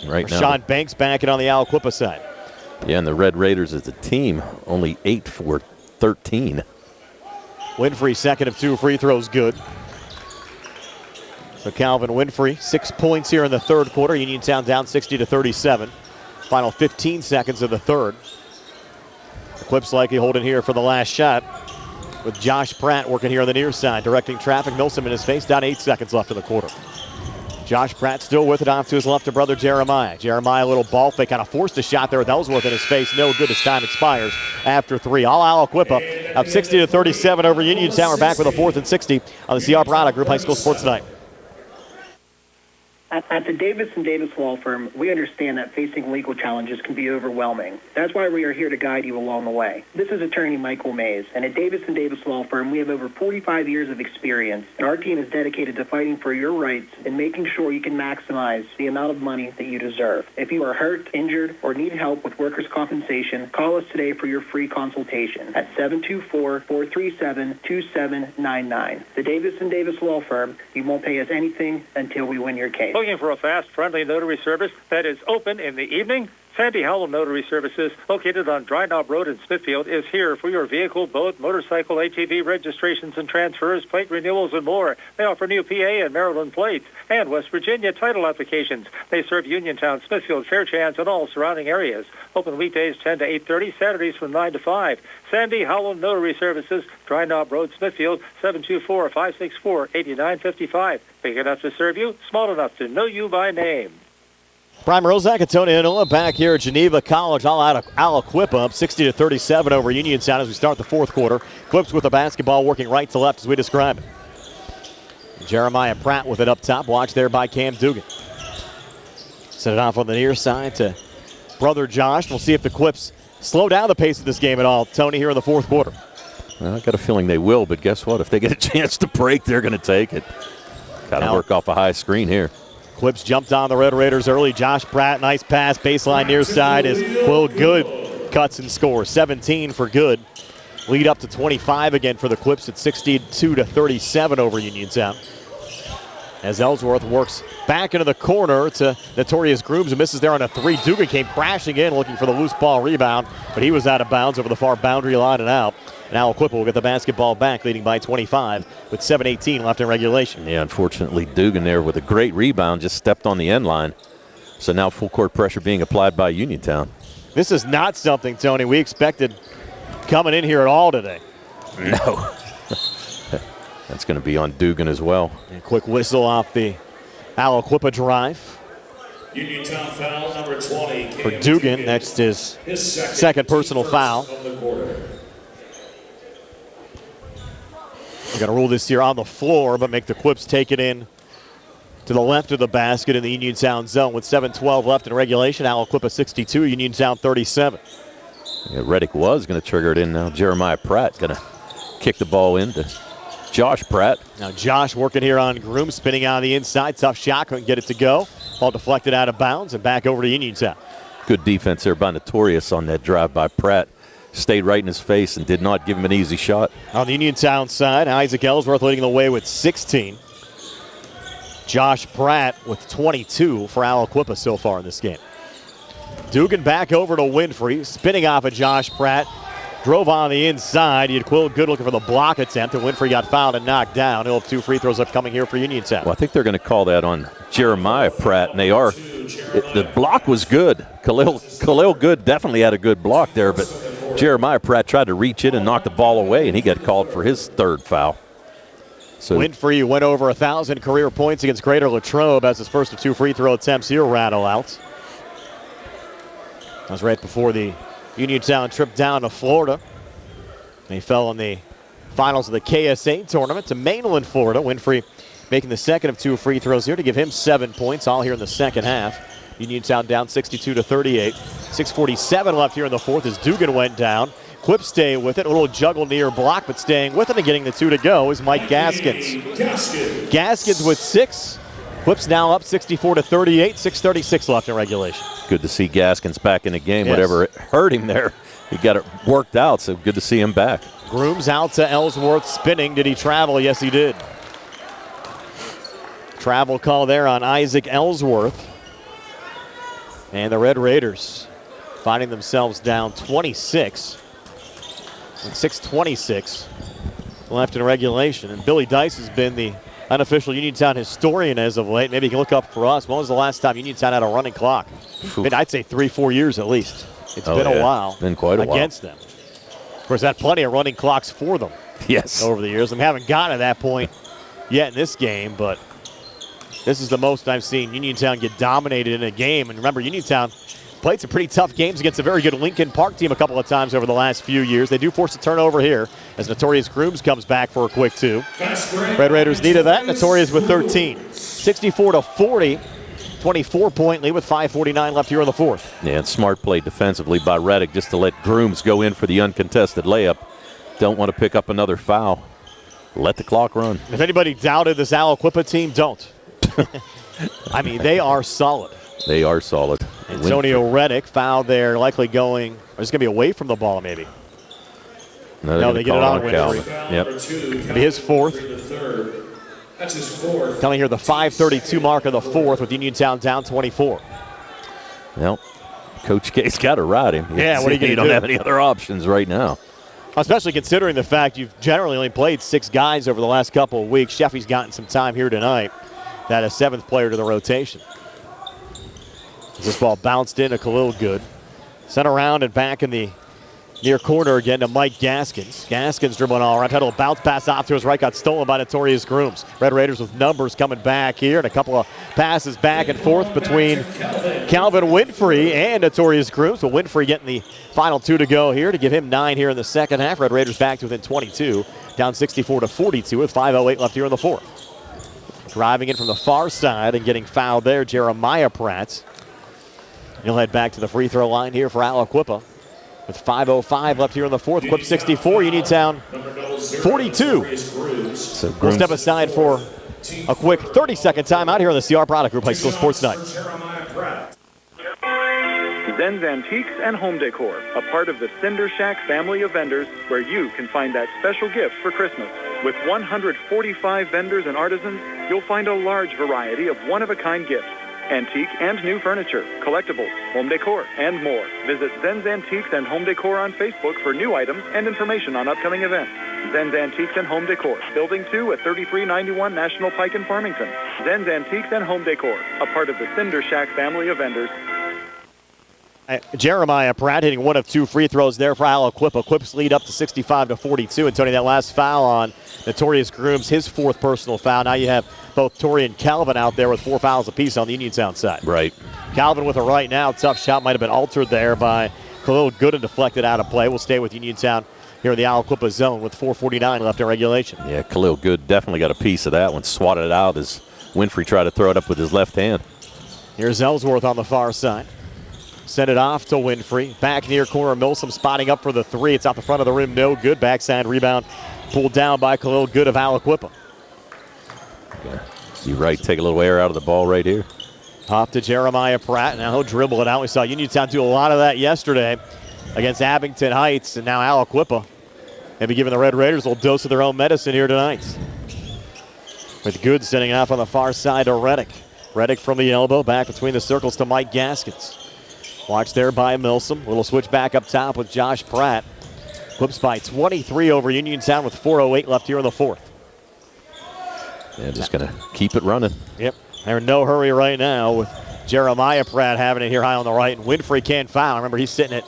Right now. Sean Banks back in on the Aliquippa side. Yeah, and the Red Raiders as a team, only 8 for 13. Winfrey, second of 2 free throws, good. So Calvin Winfrey, 6 points here in the third quarter. Uniontown down 60-37. Final 15 seconds of the third. The Clips likely holding here for the last shot, with Josh Pratt working here on the near side, directing traffic. Milsom in his face, down 8 seconds left in the quarter. Josh Pratt still with it, off to his left to brother Jeremiah. Jeremiah, a little ball fake, kind of forced a shot there with Ellsworth in his face. No good as time expires after 3. All Aliquippa up 60-37 over Uniontown. We're back with a 4th and 60 on the CR Parada Group High School Sports Night. At the Davis & Davis Law Firm, we understand that facing legal challenges can be overwhelming. That's why we are here to guide you along the way. This is attorney Michael Mays, and at Davis & Davis Law Firm, we have over 45 years of experience, and our team is dedicated to fighting for your rights and making sure you can maximize the amount of money that you deserve. If you are hurt, injured, or need help with workers' compensation, call us today for your free consultation at 724-437-2799. The Davis & Davis Law Firm, you won't pay us anything until we win your case. Looking for a fast, friendly notary service that is open in the evening? Sandy Howell Notary Services, located on Dry Knob Road in Smithfield, is here for your vehicle, boat, motorcycle, ATV registrations and transfers, plate renewals, and more. They offer new PA and Maryland plates and West Virginia title applications. They serve Uniontown, Smithfield, Fairchance, and all surrounding areas. Open weekdays 10 to 8:30, Saturdays from 9 to 5. Sandy Howell Notary Services, Dry Knob Road, Smithfield, 724-564-8955. Big enough to serve you, small enough to know you by name. Brian Rozak and Tony Anola back here at Geneva College, all out of Aliquippa, up 60-37 over Uniontown as we start the fourth quarter. Clips with the basketball working right to left as we describe it. Jeremiah Pratt with it up top, watched there by Cam Dugan. Set it off on the near side to brother Josh. We'll see if the Clips slow down the pace of this game at all, Tony, here in the fourth quarter. Well, I got a feeling they will, but guess what? If they get a chance to break, they're going to take it. Got to work off a high screen here. Clips jumped on the Red Raiders early. Josh Pratt, nice pass, baseline near side as Will Good cuts and scores. 17 for Good. Lead up to 25 again for the Clips at 62-37 over Uniontown. As Ellsworth works back into the corner to Notorious Grooms, who misses there on a 3. Dugan came crashing in looking for the loose ball rebound, but he was out of bounds over the far boundary line and out. And Aliquippa will get the basketball back, leading by 25 with 7:18 left in regulation. Yeah, unfortunately, Dugan there with a great rebound just stepped on the end line. So now full court pressure being applied by Uniontown. This is not something, Tony, we expected coming in here at all today. No. That's going to be on Dugan as well. And a quick whistle off the Aliquippa drive. Uniontown foul number 20. For Dugan, that's his second personal foul. We're going to rule this here on the floor, but make the Clips take it in to the left of the basket in the Uniontown zone with 7:12 left in regulation. Aliquippa 62, Uniontown 37. Yeah, Reddick was going to trigger it in now. Jeremiah Pratt going to kick the ball into Josh Pratt. Now Josh working here on Groom, spinning out of the inside. Tough shot, couldn't get it to go. Ball deflected out of bounds and back over to Uniontown. Good defense there by Notorious on that drive by Pratt. Stayed right in his face and did not give him an easy shot. On the Uniontown side, Isaac Ellsworth leading the way with 16. Josh Pratt with 22 for Aliquippa so far in this game. Dugan back over to Winfrey, spinning off of Josh Pratt. Drove on the inside. He had Quill Good looking for the block attempt, and Winfrey got fouled and knocked down. He'll have 2 free throws upcoming here for Uniontown. Well, I think they're going to call that on Jeremiah Pratt, and they are. The block was good. Khalil Good definitely had a good block there, but Jeremiah Pratt tried to reach in and knock the ball away, and he got called for his third foul. So Winfrey went over 1,000 career points against Greater Latrobe as his first of 2 free throw attempts here rattle out. That was right before the Uniontown trip down to Florida. They fell in the finals of the KSA tournament to mainland Florida. Winfrey making the second of 2 free throws here to give him 7 points, all here in the second half. Uniontown down 62-38. 6:47 left here in the fourth as Dugan went down. Quip stay with it. A little juggle near block, but staying with it and getting the 2 to go is Mike Gaskins. Gaskins with 6. Quip's now up 64-38. 6:36 left in regulation. Good to see Gaskins back in the game. Yes. Whatever hurt him there, he got it worked out, so good to see him back. Grooms out to Ellsworth, spinning. Did he travel? Yes, he did. Travel call there on Isaac Ellsworth. And the Red Raiders finding themselves down 26. With 6:26 left in regulation. And Billy Dice has been the unofficial Uniontown historian as of late. Maybe he can look up for us. When was the last time Uniontown had a running clock? I'd say 3-4 years at least. It's been a while. Been quite a while. Against them. Of course, had plenty of running clocks for them. Yes. Over the years. We haven't gotten to that point yet in this game, but this is the most I've seen Uniontown get dominated in a game. And remember, Uniontown played some pretty tough games against a very good Lincoln Park team a couple of times over the last few years. They do force a turnover here as Notorious Grooms comes back for a quick 2. Red Raiders needed that. Notorious with 13. 64-40. 24-point lead with 5:49 left here in the fourth. Yeah, and smart play defensively by Reddick just to let Grooms go in for the uncontested layup. Don't want to pick up another foul. Let the clock run. If anybody doubted this Aliquippa team, don't. I mean, they are solid. They are solid. Antonio Reddick fouled there, likely going, or it's going to be away from the ball maybe. No, they get it on Winfrey. Yep. It'll be his fourth. That's his fourth. Coming here the 5:32 mark of the fourth with Uniontown down 24. Well, Coach K's got to ride him. Yeah, what are you going to do? You don't have any other options right now. Especially considering the fact you've generally only played 6 guys over the last couple of weeks. Sheffy's gotten some time here tonight. That a 7th player to the rotation. This ball bounced in to Khalil Good. Sent around and back in the near corner again to Mike Gaskins. Gaskins dribbling all around. Had a little bounce pass off to his right. Got stolen by Notorious Grooms. Red Raiders with numbers coming back here. And a couple of passes back and forth between Calvin Winfrey and Notorious Grooms. But Winfrey getting the final 2 to go here to give him 9 here in the second half. Red Raiders back to within 22. Down 64-42 with 5:08 left here in the fourth. Driving in from the far side and getting fouled there, Jeremiah Pratt. He'll head back to the free throw line here for Aliquippa. With 5:05 left here in the fourth. Quip 64, Uniontown 42. So We'll step aside for a quick 30-second timeout here on the CR Product Group High School Sports Night. Zen's Antiques and Home Decor, a part of the Cinder Shack family of vendors where you can find that special gift for Christmas. With 145 vendors and artisans, you'll find a large variety of one-of-a-kind gifts. Antique and new furniture, collectibles, home decor, and more. Visit Zen's Antiques and Home Decor on Facebook for new items and information on upcoming events. Zen's Antiques and Home Decor, Building 2 at 3391 National Pike in Farmington. Zen's Antiques and Home Decor, a part of the Cinder Shack family of vendors. Jeremiah Pratt hitting 1 of 2 free throws there for Aliquippa. Quip's lead up to 65-42. And Tony, that last foul on Notorious Grooms, his 4th personal foul. Now you have both Torrey and Calvin out there with 4 fouls apiece on the Uniontown side. Right. Calvin with a right now. Tough shot might have been altered there by Khalil Good and deflected out of play. We'll stay with Uniontown here in the Aliquippa zone with 4:49 left in regulation. Yeah, Khalil Good definitely got a piece of that one. Swatted it out as Winfrey tried to throw it up with his left hand. Here's Ellsworth on the far side. Send it off to Winfrey. Back near corner, Milsom spotting up for the 3. It's out the front of the rim, no good. Backside rebound pulled down by Khalil Good of Aliquippa. Yeah. You're right, take a little air out of the ball right here. Off to Jeremiah Pratt. Now he'll dribble it out. We saw Uniontown do a lot of that yesterday against Abington Heights, and now Aliquippa maybe giving the Red Raiders a little dose of their own medicine here tonight. With Good sending it off on the far side to Reddick. Reddick from the elbow, back between the circles to Mike Gaskins. Watched there by Milsom. Little switch back up top with Josh Pratt. Clips by 23 over Uniontown with 4:08 left here in the fourth. Yeah, just going to keep it running. Yep, they're in no hurry right now with Jeremiah Pratt having it here high on the right. And Winfrey can't foul. Remember, he's sitting at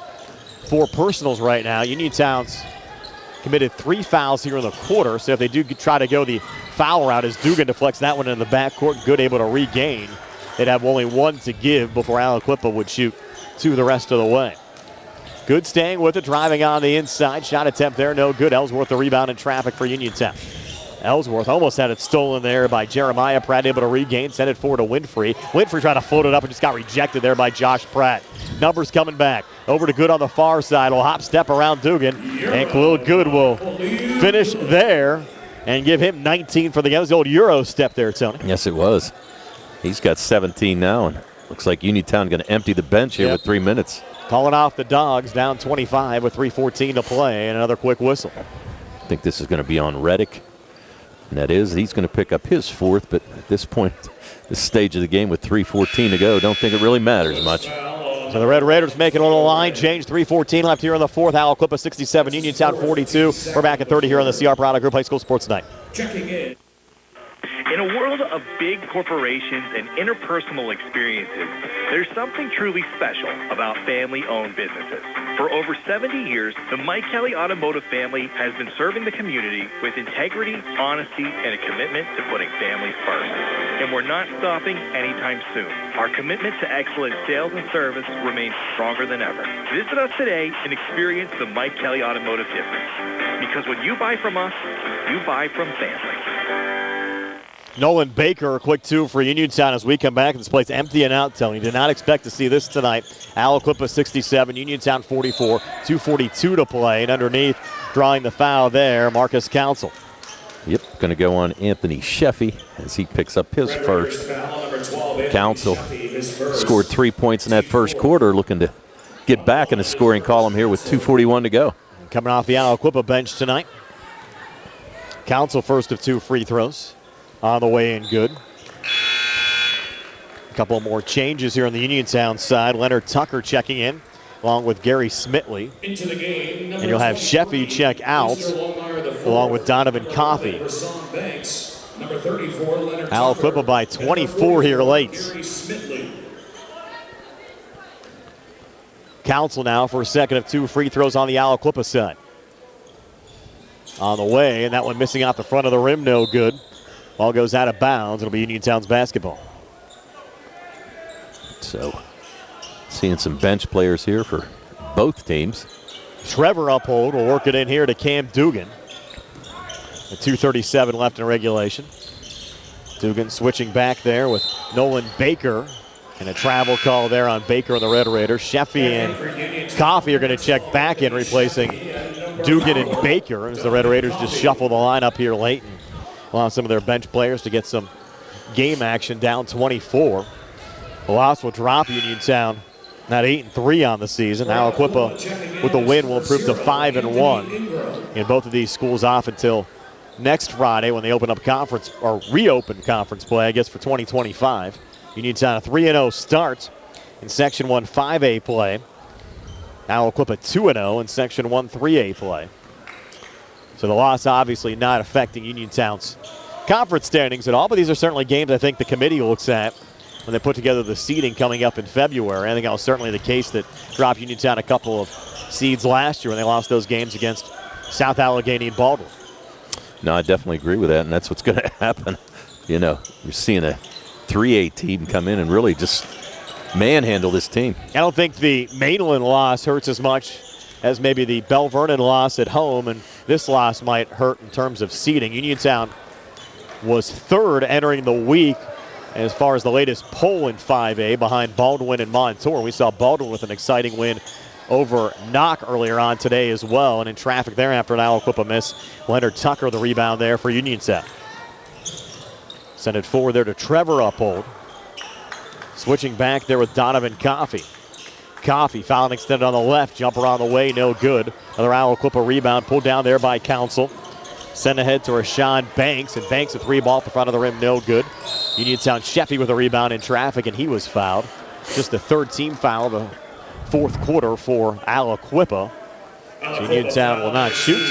4 personals right now. Uniontown's committed 3 fouls here in the quarter. So if they do try to go the foul route as Dugan deflects that one in the backcourt, Good able to regain. They'd have only 1 to give before Aliquippa would shoot 2 the rest of the way. Good staying with it, driving on the inside. Shot attempt there, no good. Ellsworth the rebound in traffic for Uniontown. Ellsworth almost had it stolen there by Jeremiah Pratt, able to regain, send it forward to Winfrey. Winfrey tried to float it up and just got rejected there by Josh Pratt. Numbers coming back. Over to Good on the far side. Will hop step around Dugan. And Khalil Good will finish there and give him 19 for the game. It was the old Euro step there, Tony. Yes, it was. He's got 17 now, and looks like Uniontown going to empty the bench here with 3 minutes. Calling off the Dogs, down 25 with 3:14 to play, and another quick whistle. I think this is going to be on Reddick. And that is, he's going to pick up his fourth, but at this point, this stage of the game with 3:14 to go, don't think it really matters much. So the Red Raiders making a little line change. 3:14 left here in the fourth. Aliquippa 67, Uniontown 42. We're back at 30 here on the CR Product Group High School Sports Night. Checking in. In a world of big corporations and interpersonal experiences, there's something truly special about family-owned businesses. For over 70 years, the Mike Kelly Automotive family has been serving the community with integrity, honesty, and a commitment to putting families first. And we're not stopping anytime soon. Our commitment to excellent sales and service remains stronger than ever. Visit us today and experience the Mike Kelly Automotive difference. Because when you buy from us, you buy from family. Nolan Baker, a quick two for Uniontown as we come back. This place empty and out, Tony. Did not expect to see this tonight. Aliquippa 67, Uniontown 44, 2:42 to play. And underneath, drawing the foul there, Marcus Council. Yep, going to go on Anthony Sheffy as he picks up his first. Council scored 3 points in that first quarter, looking to get back in the scoring column here with 2:41 to go. Coming off the Aliquippa bench tonight. Council first of two free throws. On the way in good. A couple more changes here on the Uniontown side. Leonard Tucker checking in, along with Gary Smitley. Into the game, and you'll have Sheffy check out, along with Donovan Coffey. Aliquippa by 24 here late. Council now for a second of two free throws on the Aliquippa side. On the way, and that one missing out the front of the rim, no good. Ball goes out of bounds. It'll be Uniontown's basketball. So, seeing some bench players here for both teams. Trevor Uphold will work it in here to Cam Dugan. With 2:37 left in regulation. Dugan switching back there with Nolan Baker. And a travel call there on Baker and the Red Raiders. Sheffy and Coffey are going to check back in, replacing Dugan and Baker as the Red Raiders just shuffle the lineup here late. And allow some of their bench players to get some game action, down 24. The loss will drop Uniontown at 8-3 on the season. Aliquippa with the win will improve to 5-1. And both of these schools off until next Friday when they open up conference or reopen conference play, I guess, for 2025. Uniontown a 3-0 start in Section 1 5A play. Aliquippa 2-0 in Section 1 3A play. So the loss obviously not affecting Uniontown's conference standings at all, but these are certainly games I think the committee looks at when they put together the seeding coming up in February. I think that was certainly the case that dropped Uniontown a couple of seeds last year when they lost those games against South Allegheny and Baldwin. No, I definitely agree with that, and that's what's going to happen. You know, you're seeing a 3A team come in and really just manhandle this team. I don't think the Mainland loss hurts as much as maybe the Bell Vernon loss at home, and this loss might hurt in terms of seeding. Uniontown was third entering the week as far as the latest poll in 5A behind Baldwin and Montour. We saw Baldwin with an exciting win over Knock earlier on today as well, and in traffic there after an Aliquippa miss. Leonard Tucker the rebound there for Uniontown. Send it forward there to Trevor Uphold. Switching back there with Donovan Coffey. Coffey foul and extended on the left. Jumper on the way, no good. Another Aliquippa rebound pulled down there by Council. Sent ahead to Rashawn Banks, and Banks a three ball at the front of the rim, no good. Uniontown Sheffy with a rebound in traffic, and he was fouled. Just the third team foul of the fourth quarter for Aliquippa. So Uniontown will not shoot.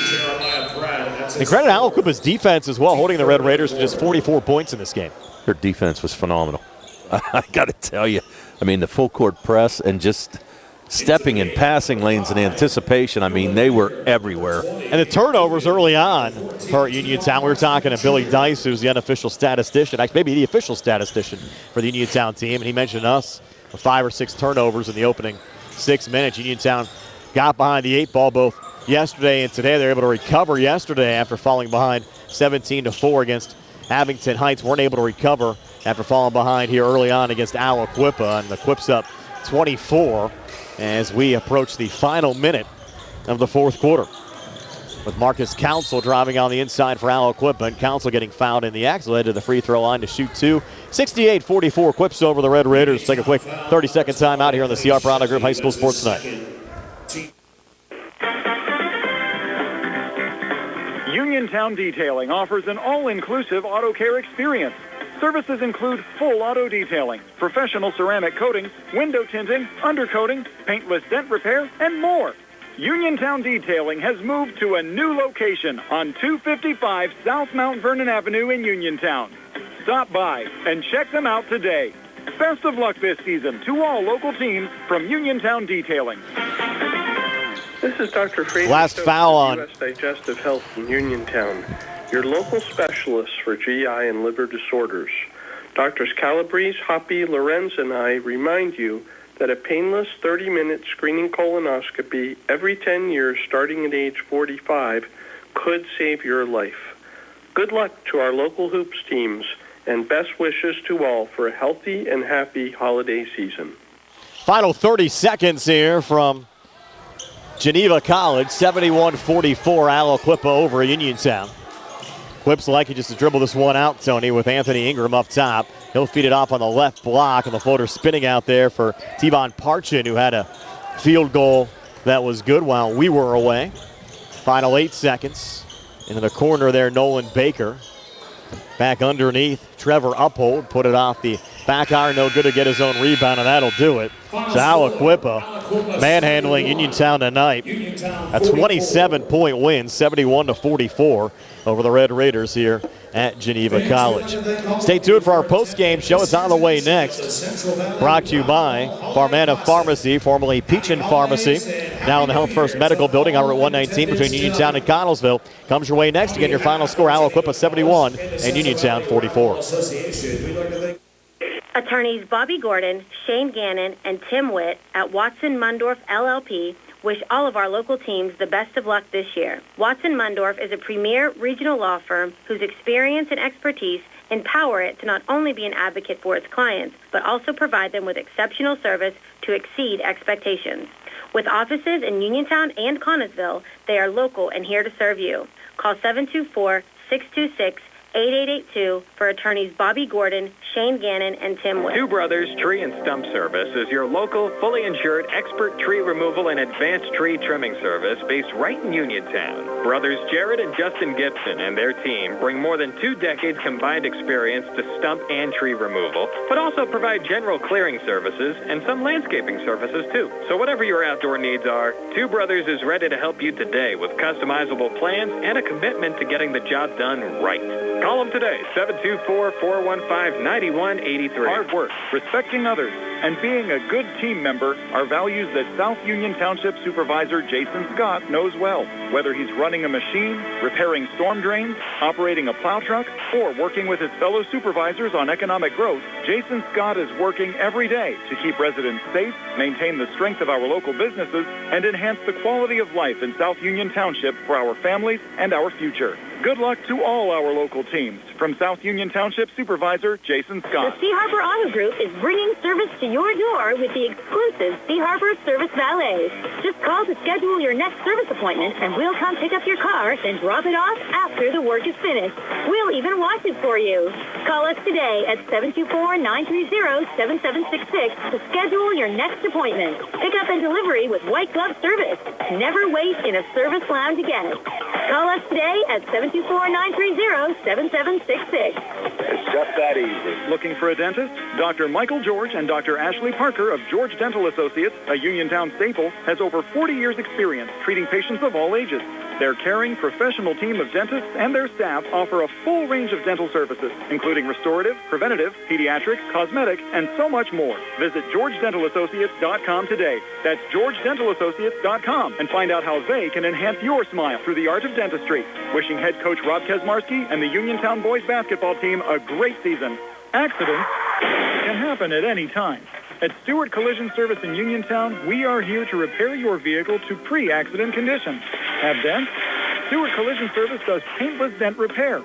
And credit Aliquippa's defense as well, holding the Red Raiders to just 44 points in this game. Their defense was phenomenal. I got to tell you. I mean, the full court press and just stepping in passing lanes in anticipation. I mean, they were everywhere. And the turnovers early on hurt Uniontown. We were talking to Billy Dice, who's the unofficial statistician, actually maybe the official statistician for the Uniontown team, and he mentioned us with 5 or 6 turnovers in the opening 6 minutes. Uniontown got behind the 8 ball both yesterday and today. They were able to recover yesterday after falling behind 17-4 against Abington Heights. Weren't able to recover after falling behind here early on against Aliquippa, and the Quip's up 24 as we approach the final minute of the fourth quarter. With Marcus Council driving on the inside for Aliquippa, and Council getting fouled in the act, so head to the free throw line to shoot two. 68-44, Quips over the Red Raiders. Take a quick 30-second time out here on the CR Prada Group High School Sports Night. Uniontown Detailing offers an all-inclusive auto care experience. Services include full auto detailing, professional ceramic coatings, window tinting, undercoating, paintless dent repair, and more. Uniontown Detailing has moved to a new location on 255 South Mount Vernon Avenue in Uniontown. Stop by and check them out today. Best of luck this season to all local teams from Uniontown Detailing. This is Dr. Fraser. Last foul on U.S. Digestive Health in Uniontown, your local specialists for GI and liver disorders. Doctors Calabrese, Hoppy, Lorenz, and I remind you that a painless 30-minute screening colonoscopy every 10 years starting at age 45 could save your life. Good luck to our local hoops teams and best wishes to all for a healthy and happy holiday season. Final 30 seconds here from Geneva College, 71-44, Aliquippa over Uniontown. Quips like just to dribble this one out, Tony, with Anthony Ingram up top. He'll feed it off on the left block, and the floater spinning out there for Tevon Parchin, who had a field goal that was good while we were away. Final 8 seconds. Into the corner there, Nolan Baker. Back underneath, Trevor Uphold put it off the back iron, no good to get his own rebound, and that'll do it. So Aliquippa manhandling Uniontown tonight. A 27-point win, 71-44 over the Red Raiders here at Geneva College. Stay tuned for our post-game show. It's on the way next. Brought to you by Farmana Pharmacy, formerly Peachin Pharmacy, now in the Health First Medical Building on Route 119 between Uniontown and Connellsville. Comes your way next. Again, your final score, Aliquippa 71 and Uniontown 44. Attorneys Bobby Gordon, Shane Gannon, and Tim Witt at Watson Mundorf LLP wish all of our local teams the best of luck this year. Watson Mundorf is a premier regional law firm whose experience and expertise empower it to not only be an advocate for its clients, but also provide them with exceptional service to exceed expectations. With offices in Uniontown and Connellsville, they are local and here to serve you. Call 724-626-8882 for attorneys Bobby Gordon, Shane Gannon, and Tim Witt. Two Brothers Tree and Stump Service is your local, fully insured, expert tree removal and advanced tree trimming service based right in Uniontown. Brothers Jared and Justin Gibson and their team bring more than 2 decades combined experience to stump and tree removal, but also provide general clearing services and some landscaping services too. So whatever your outdoor needs are, Two Brothers is ready to help you today with customizable plans and a commitment to getting the job done right. Call them today, 724-415-9183. Hard work, respecting others, and being a good team member are values that South Union Township Supervisor Jason Scott knows well. Whether he's running a machine, repairing storm drains, operating a plow truck, or working with his fellow supervisors on economic growth, Jason Scott is working every day to keep residents safe, maintain the strength of our local businesses, and enhance the quality of life in South Union Township for our families and our future. Good luck to all our local teams. From South Union Township Supervisor Jason Scott. The Sea Harbor Auto Group is bringing service to your door with the exclusive Sea Harbor Service Valets. Just call to schedule your next service appointment, and we'll come pick up your car and drop it off after the work is finished. We'll even wash it for you. Call us today at 724-930-7766 to schedule your next appointment. Pickup and delivery with white glove service. Never wait in a service lounge again. Call us today at 724-930-7766. It's just that easy. Looking for a dentist? Dr. Michael George and Dr. Ashley Parker of George Dental Associates, a Uniontown staple, has over 40 years experience treating patients of all ages. Their caring, professional team of dentists and their staff offer a full range of dental services, including restorative, preventative, pediatric, cosmetic, and so much more. Visit GeorgeDentalAssociates.com today. That's GeorgeDentalAssociates.com and find out how they can enhance your smile through the art of dentistry. Wishing head coach Rob Kesmarski and the Uniontown boys basketball team a great season. Accidents can happen at any time. At Stewart Collision Service in Uniontown, we are here to repair your vehicle to pre-accident condition. Have dents? Stewart Collision Service does paintless dent repair.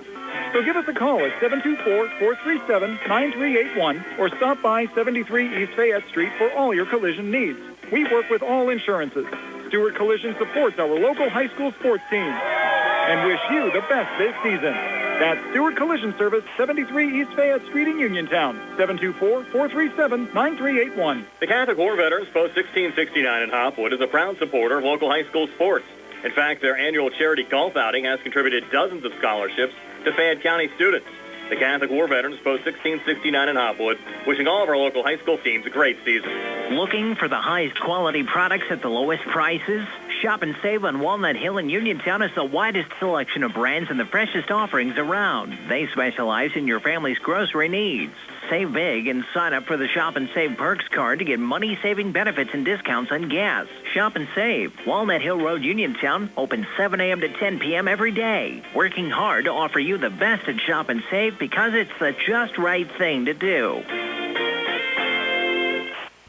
So give us a call at 724-437-9381 or stop by 73 East Fayette Street for all your collision needs. We work with all insurances. Stewart Collision supports our local high school sports team and wish you the best this season. That's Stewart Collision Service, 73 East Fayette Street in Uniontown, 724-437-9381. The Catholic War Veterans Post 1669 in Hopwood is a proud supporter of local high school sports. In fact, their annual charity golf outing has contributed dozens of scholarships to Fayette County students. The Catholic War Veterans Post 1669 in Hopwood, wishing all of our local high school teams a great season. Looking for the highest quality products at the lowest prices? Shop and save on Walnut Hill in Uniontown has the widest selection of brands and the freshest offerings around. They specialize in your family's grocery needs. Save big and sign up for the Shop and Save Perks card to get money-saving benefits and discounts on gas. Shop and Save. Walnut Hill Road, Uniontown, open 7 a.m. to 10 p.m. every day. Working hard to offer you the best at Shop and Save because it's the just right thing to do.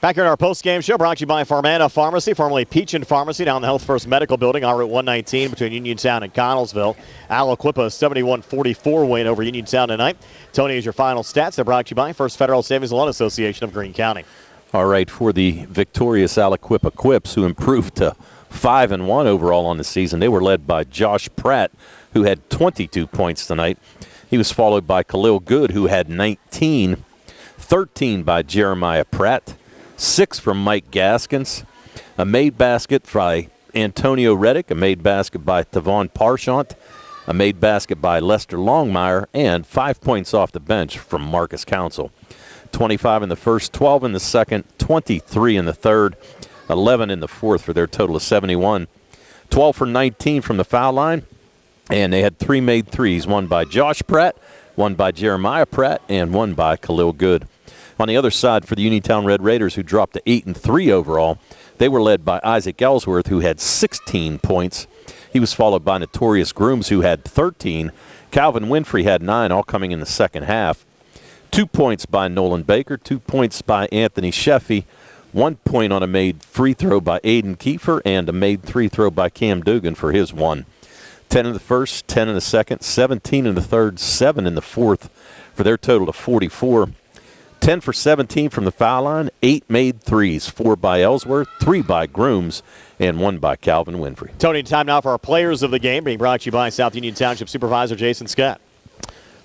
Back here in our post-game show, brought to you by Farmana Pharmacy, formerly Peachin Pharmacy, down the Health First Medical Building on Route 119 between Uniontown and Connellsville. Aliquippa 71-44 win over Uniontown tonight. Tony, is your final stats. They're brought to you by First Federal Savings and Loan Association of Greene County. All right, for the victorious Aliquippa Quips, who improved to 5-1 overall on the season, they were led by Josh Pratt, who had 22 points tonight. He was followed by Khalil Good, who had 19, 13 by Jeremiah Pratt, 6 from Mike Gaskins, a made basket by Antonio Reddick, a made basket by Tavon Parchant, a made basket by Lester Longmire, and 5 points off the bench from Marcus Council. 25 in the first, 12 in the second, 23 in the third, 11 in the fourth for their total of 71. 12 for 19 from the foul line, and they had 3 made threes, one by Josh Pratt, one by Jeremiah Pratt, and one by Khalil Good. On the other side, for the Uniontown Red Raiders, who dropped to 8-3 overall, they were led by Isaac Ellsworth, who had 16 points. He was followed by Notorious Grooms, who had 13. Calvin Winfrey had 9, all coming in the second half. 2 points by Nolan Baker, 2 points by Anthony Sheffy, 1 point on a made free throw by Aiden Kiefer, and a made free throw by Cam Dugan for his 1. 10 in the first, 10 in the second, 17 in the third, 7 in the fourth for their total of 44. 10 for 17 from the foul line, 8 made threes, 4 by Ellsworth, 3 by Grooms, and 1 by Calvin Winfrey. Tony, time now for our players of the game, being brought to you by South Union Township Supervisor Jason Scott.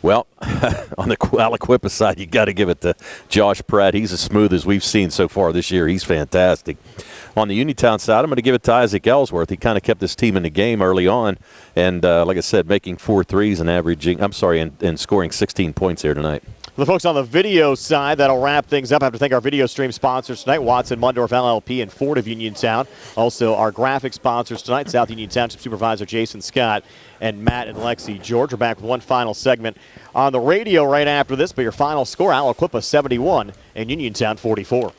Well, on the Aliquippa side, you got to give it to Josh Pratt. He's as smooth as we've seen so far this year. He's fantastic. On the Uniontown side, I'm going to give it to Isaac Ellsworth. He kind of kept this team in the game early on, and like I said, making 4 threes and and scoring 16 points here tonight. For the folks on the video side, that'll wrap things up. I have to thank our video stream sponsors tonight, Watson, Mundorf, LLP, and Ford of Uniontown. Also, our graphic sponsors tonight, South Union Township Supervisor Jason Scott and Matt and Lexi George. We're back with one final segment on the radio right after this, but your final score, Aliquippa 71 and Uniontown 44.